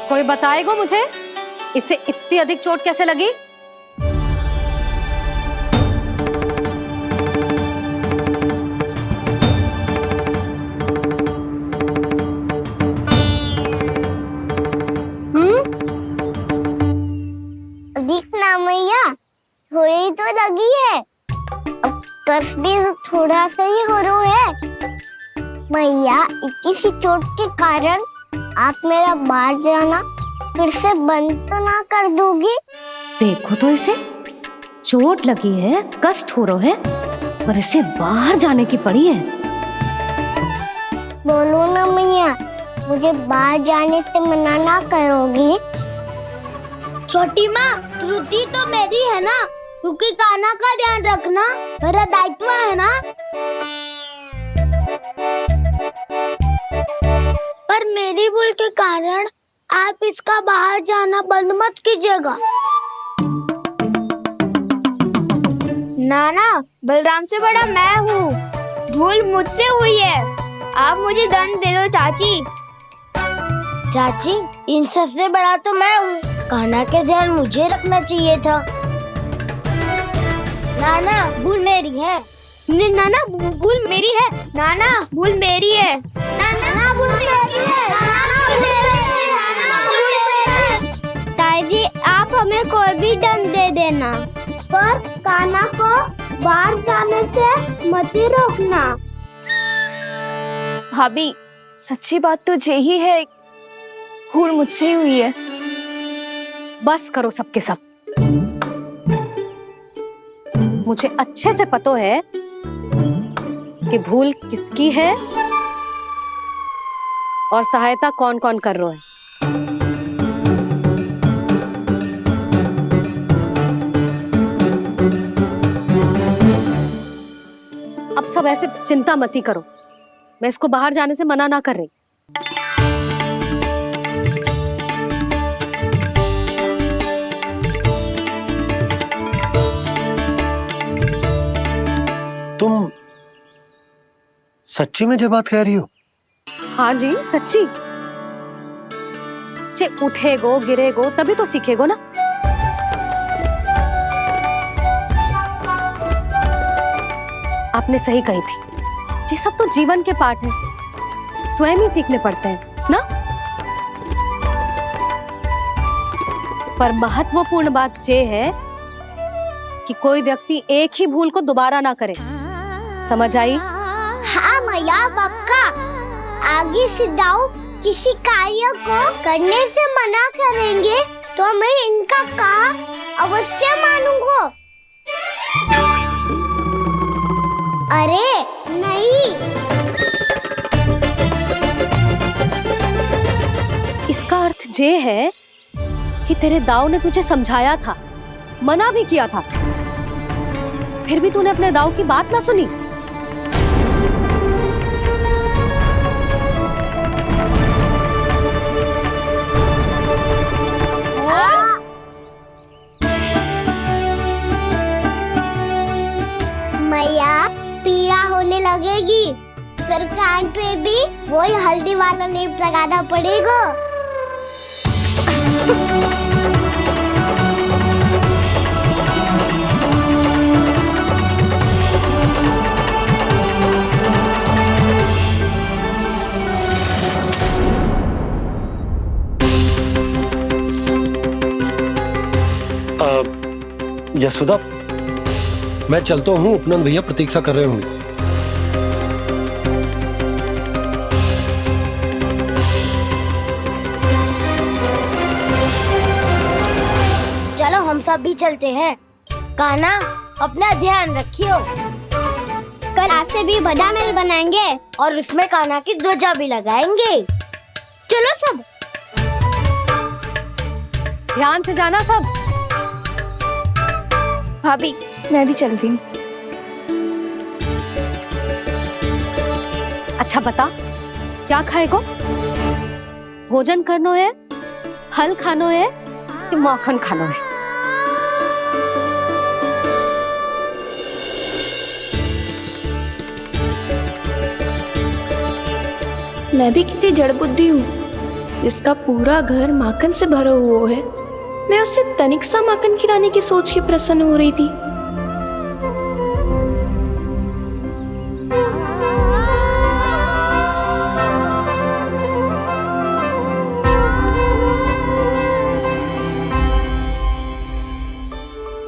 कोई बताएगा मुझे इसे इतनी अधिक चोट कैसे लगी? अधिक ना मैया, थोड़ी तो लगी है। अब कष्ट भी थोड़ा सा ही हो रहा है। मैया, इतनी सी चोट के कारण आप मेरा बाहर जाना फिर से बंद तो ना कर दोगी? देखो तो इसे, चोट लगी है, कष्ट हो रहा है, पर इसे बाहर जाने की पड़ी है। बोलो ना मैया, मुझे बाहर जाने से मना ना करोगी? छोटी माँ, त्रुटि तो मेरी है ना, क्योंकि कान्हा का ध्यान रखना मेरा दायित्व है ना। पर मेरी भूल के कारण आप इसका बाहर जाना बंद मत कीजिएगा। नाना, बलराम से बड़ा मैं हूँ, भूल मुझसे हुई है, आप मुझे दंड दे दो चाची। चाची, इन सबसे बड़ा तो मैं हूँ, कान्हा के ध्यान मुझे रखना चाहिए था। नाना, भूल मेरी है। नाना, भूल मेरी है। नाना, भूल मेरी है। नाना, भूल मेरी है। ताई जी, आप हमें कोई भी दंड दे देना, पर कान्हा को बाहर जाने से मत ही रोकना। भाभी, सच्ची बात तो यही है, भूल मुझसे ही हुई है। बस करो सबके सब। मुझे अच्छे से पता है कि भूल किसकी है और सहायता कौन कौन कर रहा है। अब सब ऐसे चिंता मत ही करो, मैं इसको बाहर जाने से मना ना कर रही। तुम सच्ची में जो बात कह रही हो? हाँ जी, सच्ची। जे उठेगो गिरेगो तभी तो सीखेगो ना। आपने सही कही थी, ये सब तो जीवन के पाठ है, स्वयं ही सीखने पड़ते हैं ना। पर महत्वपूर्ण बात ये है कि कोई व्यक्ति एक ही भूल को दोबारा ना करे, समझ आई? हाँ मैया पक्का। आगे से दाऊ किसी कार्य को करने से मना करेंगे तो मैं इनका कहा अवश्य मानूंगा। अरे नहीं। इसका अर्थ ये है कि तेरे दाऊ ने तुझे समझाया था, मना भी किया था, फिर भी तूने अपने दाऊ की बात ना सुनी। मैया पीड़ा होने लगेगी, फिर कान पे भी वही हल्दी वाला लेप लगाना पड़ेगा। यशोदा, मैं चलता हूँ, उपनंद भैया प्रतीक्षा कर रहे होंगे। चलो हम सब भी चलते हैं। कान्हा अपना ध्यान रखियो। कल आज से भी बड़ा महल बनाएंगे और उसमें कान्हा की ध्वजा भी लगाएंगे। चलो सब। ध्यान से जाना सब। भाभी मैं भी चलती हूँ। अच्छा बता, क्या खाएगो? भोजन करनो है, फल खानो है कि माखन खानो है? मैं भी कितनी जड़ बुद्धि हूँ जिसका पूरा घर माखन से भरा हुआ है। मैं उससे तनिक सा माखन खिलाने की सोच के प्रसन्न हो रही थी।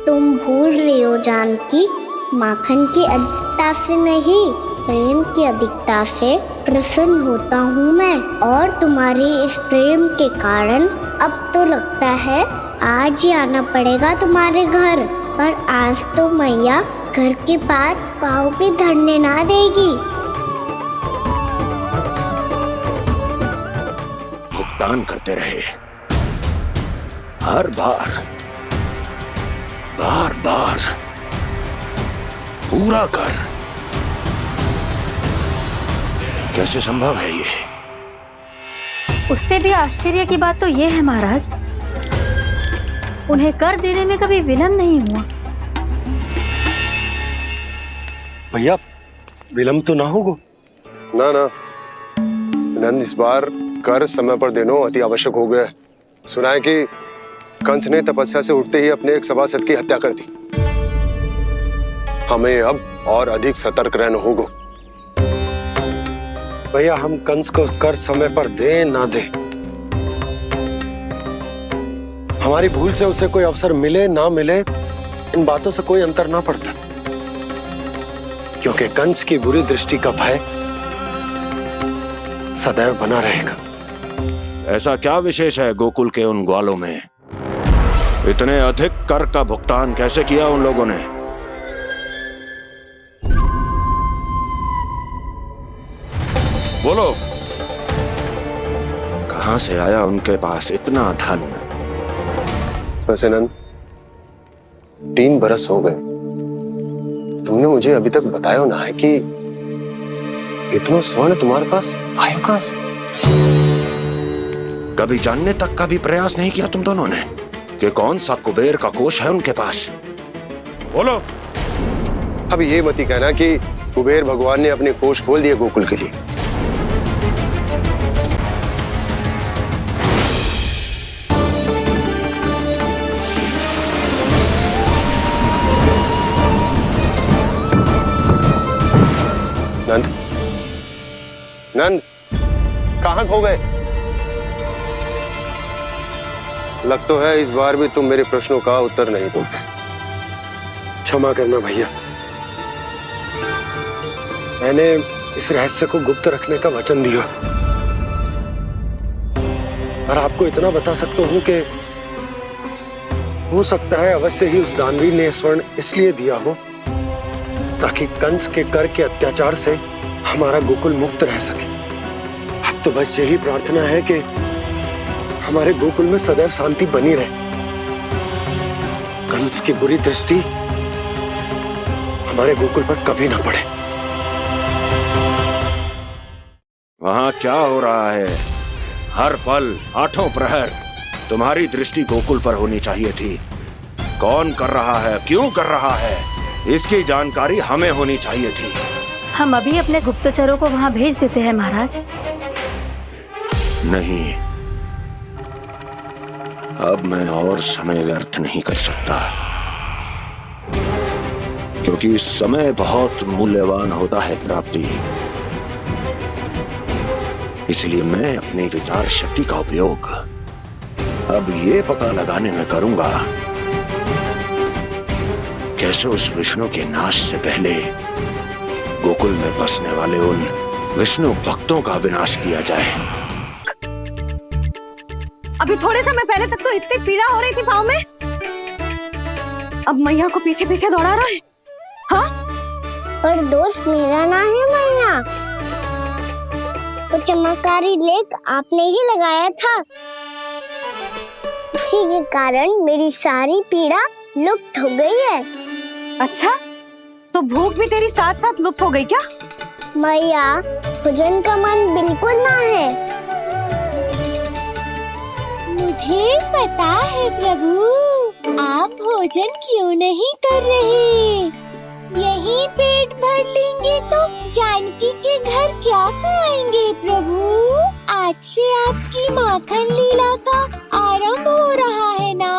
तुम भूल रही हो जानकी, माखन की अधिकता से नहीं, प्रेम की अधिकता से प्रसन्न होता हूँ मैं। और तुम्हारी इस प्रेम के कारण अब तो लगता है आज ही आना पड़ेगा तुम्हारे घर। पर आज तो मैया घर के पास पाँव भी धरने ना देगी। भुगतान करते रहे, हर बार बार बार पूरा कर। कैसे संभव है ये? उससे भी आश्चर्य की बात तो ये है महाराज, उन्हें कर देने में कभी विलंब नहीं हुआ। भैया विलंब तो ना होगा? ना ना नंद, इस बार कर समय पर देना अति आवश्यक हो गया। सुना है कि कंस ने तपस्या से उठते ही अपने एक सभासद की हत्या कर दी। हमें अब और अधिक सतर्क रहना होगा। भैया हम कंस को कर समय पर दे ना दे, हमारी भूल से उसे कोई अवसर मिले ना मिले, इन बातों से कोई अंतर ना पड़ता, क्योंकि कंस की बुरी दृष्टि का भय सदैव बना रहेगा। ऐसा क्या विशेष है गोकुल के उन ग्वालों में? इतने अधिक कर का भुगतान कैसे किया उन लोगों ने? बोलो, कहां से आया उनके पास इतना धन? वैसे नंद, 3 बरस हो गए, तुमने मुझे अभी तक बताया ना है कि इतना स्वर्ण तुम्हारे पास आया कहां से? कभी जानने तक का भी प्रयास नहीं किया तुम दोनों ने कि कौन सा कुबेर का कोष है उनके पास? बोलो। अब ये मत ही कहना कि कुबेर भगवान ने अपने कोष खोल दिए गोकुल के लिए। नंद, नंद, कहां खो गए? लग तो है इस बार भी तुम मेरे प्रश्नों का उत्तर नहीं दोगे। क्षमा करना भैया, मैंने इस रहस्य को गुप्त रखने का वचन दिया, और आपको इतना बता सकता हूं कि हो सकता है अवश्य ही उस दानवी ने स्वर्ण इसलिए दिया हो ताकि कंस के कर के अत्याचार से हमारा गोकुल मुक्त रह सके। अब तो बस यही प्रार्थना है कि हमारे गोकुल में सदैव शांति बनी रहे, कंस की बुरी दृष्टि हमारे गोकुल पर कभी ना पड़े। वहां क्या हो रहा है? हर पल आठों प्रहर तुम्हारी दृष्टि गोकुल पर होनी चाहिए थी। कौन कर रहा है, क्यों कर रहा है, इसकी जानकारी हमें होनी चाहिए थी। हम अभी अपने गुप्तचरों को वहां भेज देते हैं महाराज। नहीं, अब मैं और समय व्यर्थ नहीं कर सकता, क्योंकि समय बहुत मूल्यवान होता है प्राप्ति। इसलिए मैं अपनी विचार शक्ति का उपयोग अब ये पता लगाने में करूंगा कैसे उस विष्णु के नाश से पहले गोकुल में बसने वाले उन विष्णु भक्तों का विनाश किया जाए। अभी थोड़े समय पहले तक तो इतनी पीड़ा हो रही थी पाँव में, अब मैया को पीछे पीछे दौड़ा रहा है। हाँ? पर दोस्त मेरा ना है मैया, वो चमत्कारी लेख आपने ही लगाया था, इसी के कारण मेरी सारी पीड़ा लुप्त हो गई है। अच्छा, तो भूख भी तेरी साथ साथ लुप्त हो गई क्या? मैया, भोजन का मन बिल्कुल ना है। मुझे पता है प्रभु, आप भोजन क्यों नहीं कर रहे। यही पेट भर लेंगे तो जानकी के घर क्या खाएंगे प्रभु। आज से आपकी माखन लीला का आरंभ हो रहा है ना।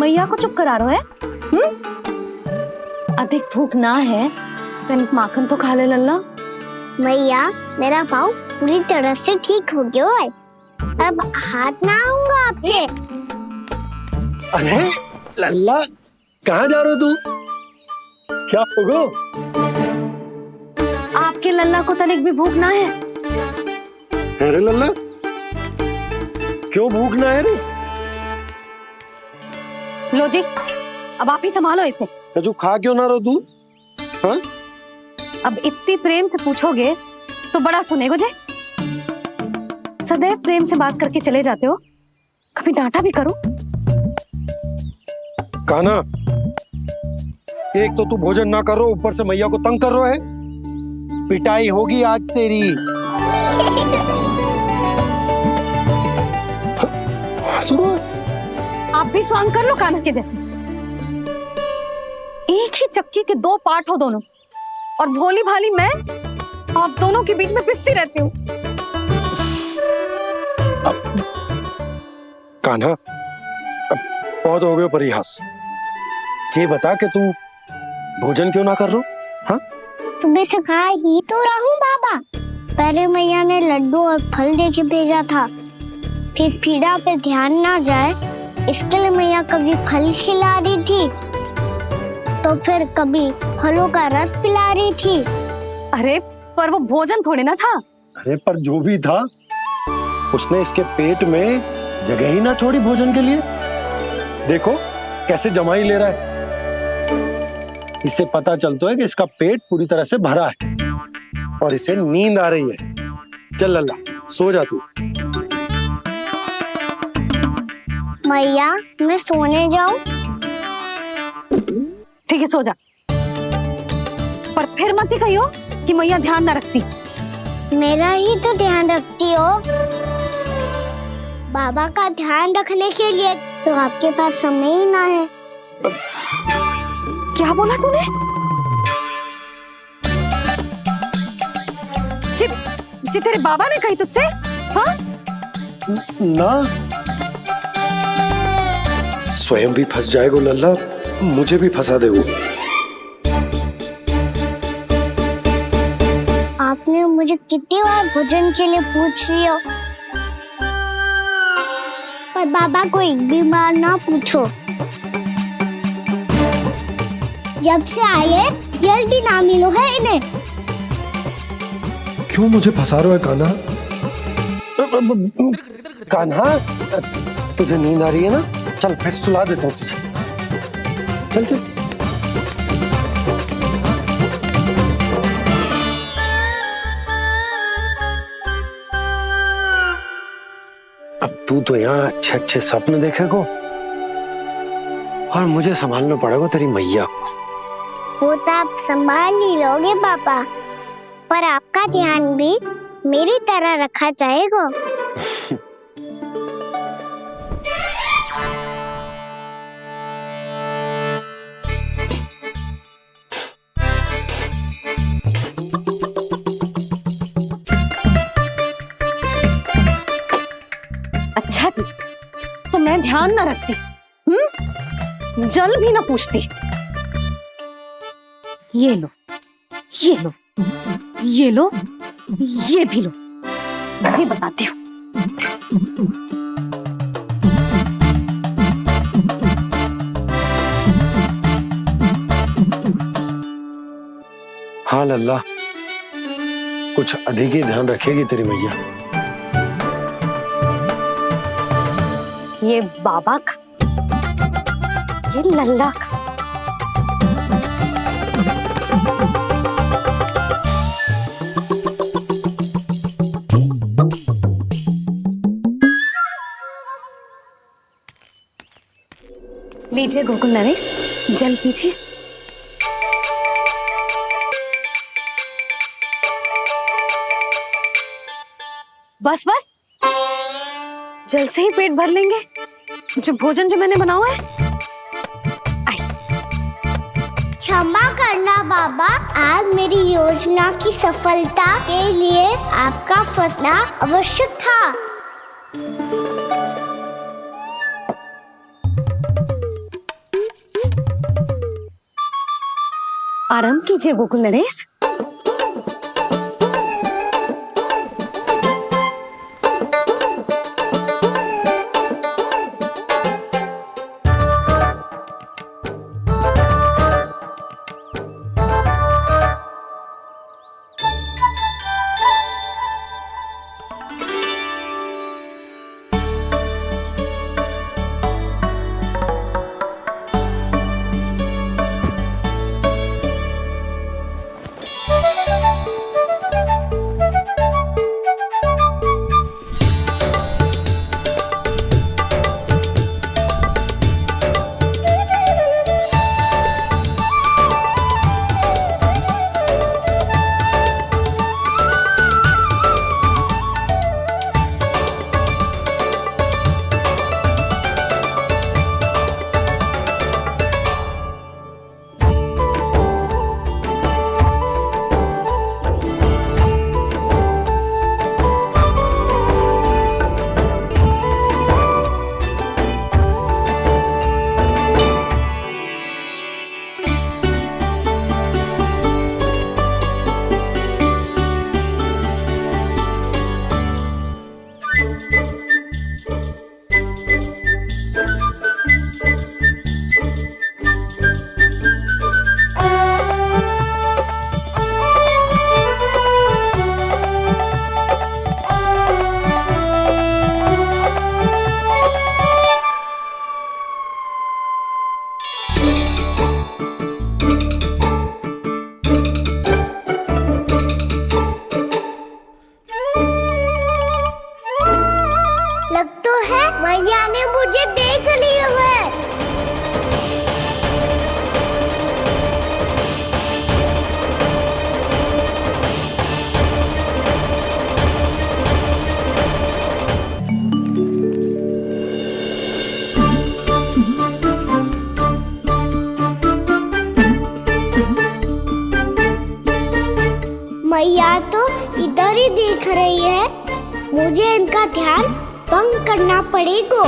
मैया को चुप करा रहे है? अधिक भूख ना है, तनिक माखन तो खा ले लल्ला। मैया, मेरा पाँव पूरी तरह से ठीक हो गया है, अब हाथ ना आऊंगा आपके। अरे लल्ला, कहाँ जा रहे हो तू? क्या होगा? आपके लल्ला को तनिक भी भूख ना है? अरे लल्ला, क्यों भूख ना है रे? लो जी, अब आप ही संभालो इसे। जो खा क्यों ना रहो तू? हाँ? अब इतनी प्रेम से पूछोगे तो बड़ा सुनेगो जे। सदैव प्रेम से बात करके चले जाते हो, कभी डांटा भी करो। कान्हा, एक तो तू भोजन ना करो, ऊपर से मैया को तंग कर रहा है। पिटाई होगी आज तेरी। आप भी स्वांग कर लो कान्हा के जैसे। एक ही चक्की के दो पार्ट हो दोनों, और भोली भाली मैं आप दोनों के बीच में पिसती रहती हूँ। कान्हा, अब बहुत हो गए परिहास। ये बता कि तू भोजन क्यों ना कर रहा? हाँ? सुबह से खा ही तो रहा हूँ बाबा। पहले मैया ने लड्डू और फल देके भेजा था, फिर पीड़ा पे ध्यान ना जाए इसके लिए मैया कभी फल खिला रही थी तो फिर कभी फलों का रस पिला रही थी। अरे पर वो भोजन थोड़े ना था। अरे पर जो भी था, उसने इसके पेट में जगह ही ना छोड़ी भोजन के लिए। देखो कैसे जमाई ले रहा है। इससे पता चलता है कि इसका पेट पूरी तरह से भरा है और इसे नींद आ रही है। चल लल्ला, सो जा तू। मैया, मैं सोने जाऊं? ठीक है, सो जा, पर फिर मत ही कहियो कि मैया ध्यान ना रखती। मेरा ही तो ध्यान रखती हो। बाबा का ध्यान रखने के लिए तो आपके पास समय ही ना है। क्या बोला तूने? जी तेरे बाबा ने कही तुझसे? हाँ? ना, स्वयं भी फंस जाएगा लल्ला, मुझे भी फंसा देगो। आपने मुझे कितनी बार भोजन के लिए पूछ लिया, पर बाबा को एक भी बार ना पूछो। जब से आए जेल भी ना मिलो है इन्हें। क्यों मुझे फंसा रहे हो कान्हा? कान्हा, तुझे नींद आ रही है ना? चल मैं सुला देता हूँ तुझे। चल चल। अब तू तो यहाँ अच्छे अच्छे सपने देखेगा और मुझे संभालना पड़ेगा तेरी मैया को। वो तो आप संभाल ही लोगे पापा, पर आपका ध्यान भी मेरी तरह रखा जाएगा। अच्छा जी, तो मैं ध्यान ना रखती, जल भी ना पूछती। ये लो, ये लो, ये लो, ये भी लो, मैं भी बताती हूँ। हाँ लल्ला, कुछ अधिक ही ध्यान रखेगी तेरी मैया। ये बाबा का, ये लल्ला का। लीजिए गोकुल नरेश, जल पीजिए। बस बस, जल से ही पेट भर लेंगे। जो भोजन जो मैंने बनाया है। क्षमा करना बाबा, आज मेरी योजना की सफलता के लिए आपका फंसना आवश्यक था। आराम कीजिए गोकुल नरेश। मैया ने मुझे देख लिया है। मैया तो इधर ही देख रही है, मुझे इनका ध्यान भंग करना पड़ेगा।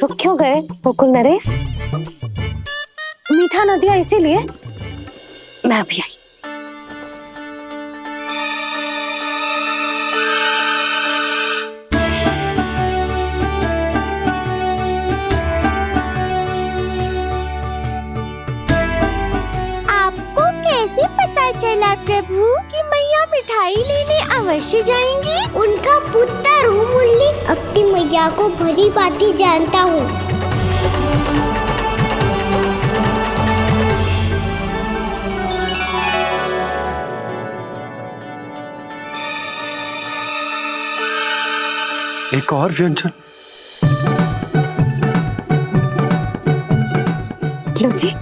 रुक क्यों गए गोकुल नरेश? मीठा न दिया इसीलिए? मैं अभी आई। आपको कैसे पता चला प्रभु कि मैया मिठाई लेने अवश्य जाएंगी? उनका पुत्र हूँ मुरली, अपनी मैया को भली भांति जानता हूँ। एक और व्यंजन। लो जी।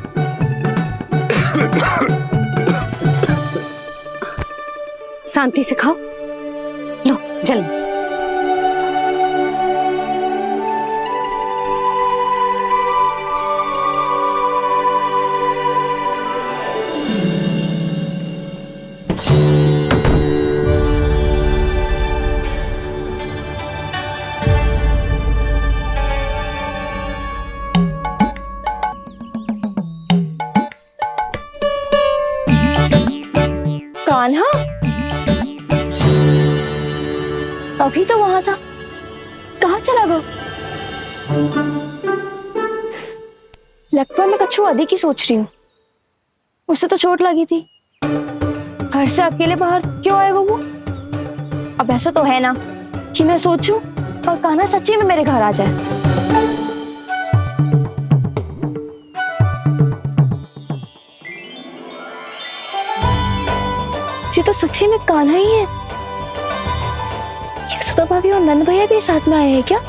शांति से खाओ। लो जल्दी। कान्हा अभी तो वहां था, कहाँ चला गया? लगता मैं कछु अधिक ही सोच रही हूँ। उसे तो चोट लगी थी, घर से अकेले बाहर क्यों आएगा वो? अब ऐसा तो है ना कि मैं सोचूं और कान्हा सच्ची में मेरे घर आ जाए। ये तो सच्ची में कान्हा ही है। यशोदा भाभी और नंद भैया भी साथ में आए हैं क्या?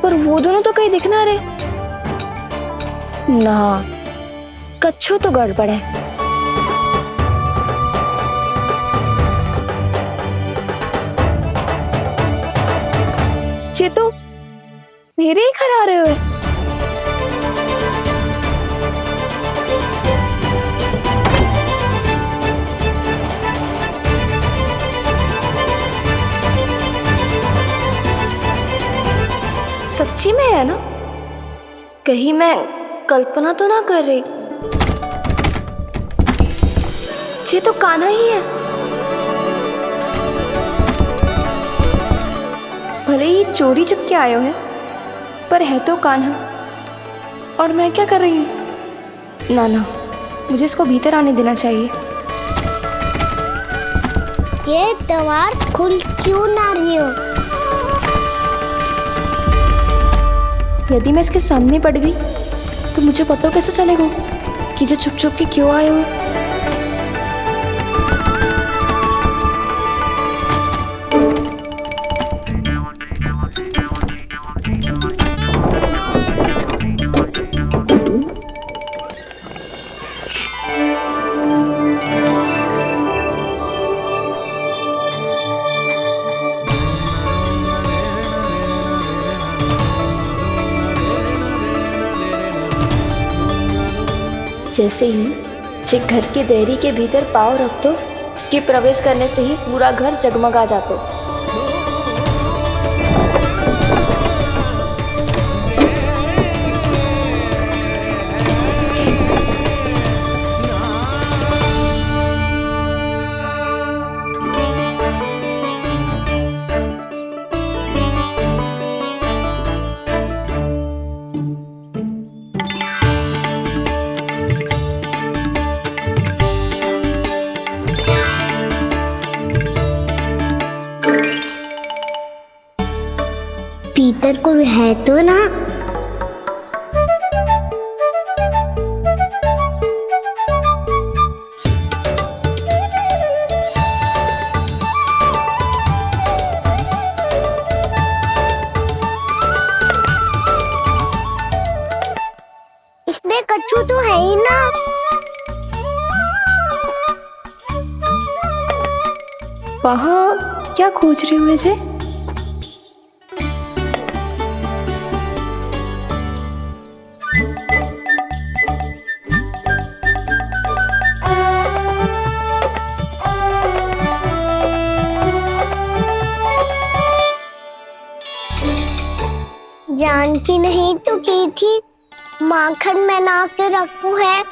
पर वो दोनों तो कहीं दिख ना रहे। ना, कच्छू तो गड़बड़ है। ये तो मेरे ही घर आ रहे हुए। सच्ची में है ना? कहीं मैं कल्पना तो ना कर रही? ये तो कान्हा ही है। भले ही चोरी चुप के आए हो है, पर है तो कान्हा। और मैं क्या कर रही हूँ? ना ना, मुझे इसको भीतर आने देना चाहिए। ये द्वार खुल क्यों ना रही हो? यदि मैं इसके सामने पड़ गई तो मुझे पता कैसे चलेगा कि जो छुप छुप के क्यों आए हो? जैसे ही जे घर के देहरी के भीतर पाँव रख दो, इसके प्रवेश करने से ही पूरा घर जगमगा जातो। भीतर कोई है तो ना? इसमें कच्छू तो है ही ना। वहाँ क्या खोज रहे हुए जे? की नहीं तो की थी। माखन बना के रखू है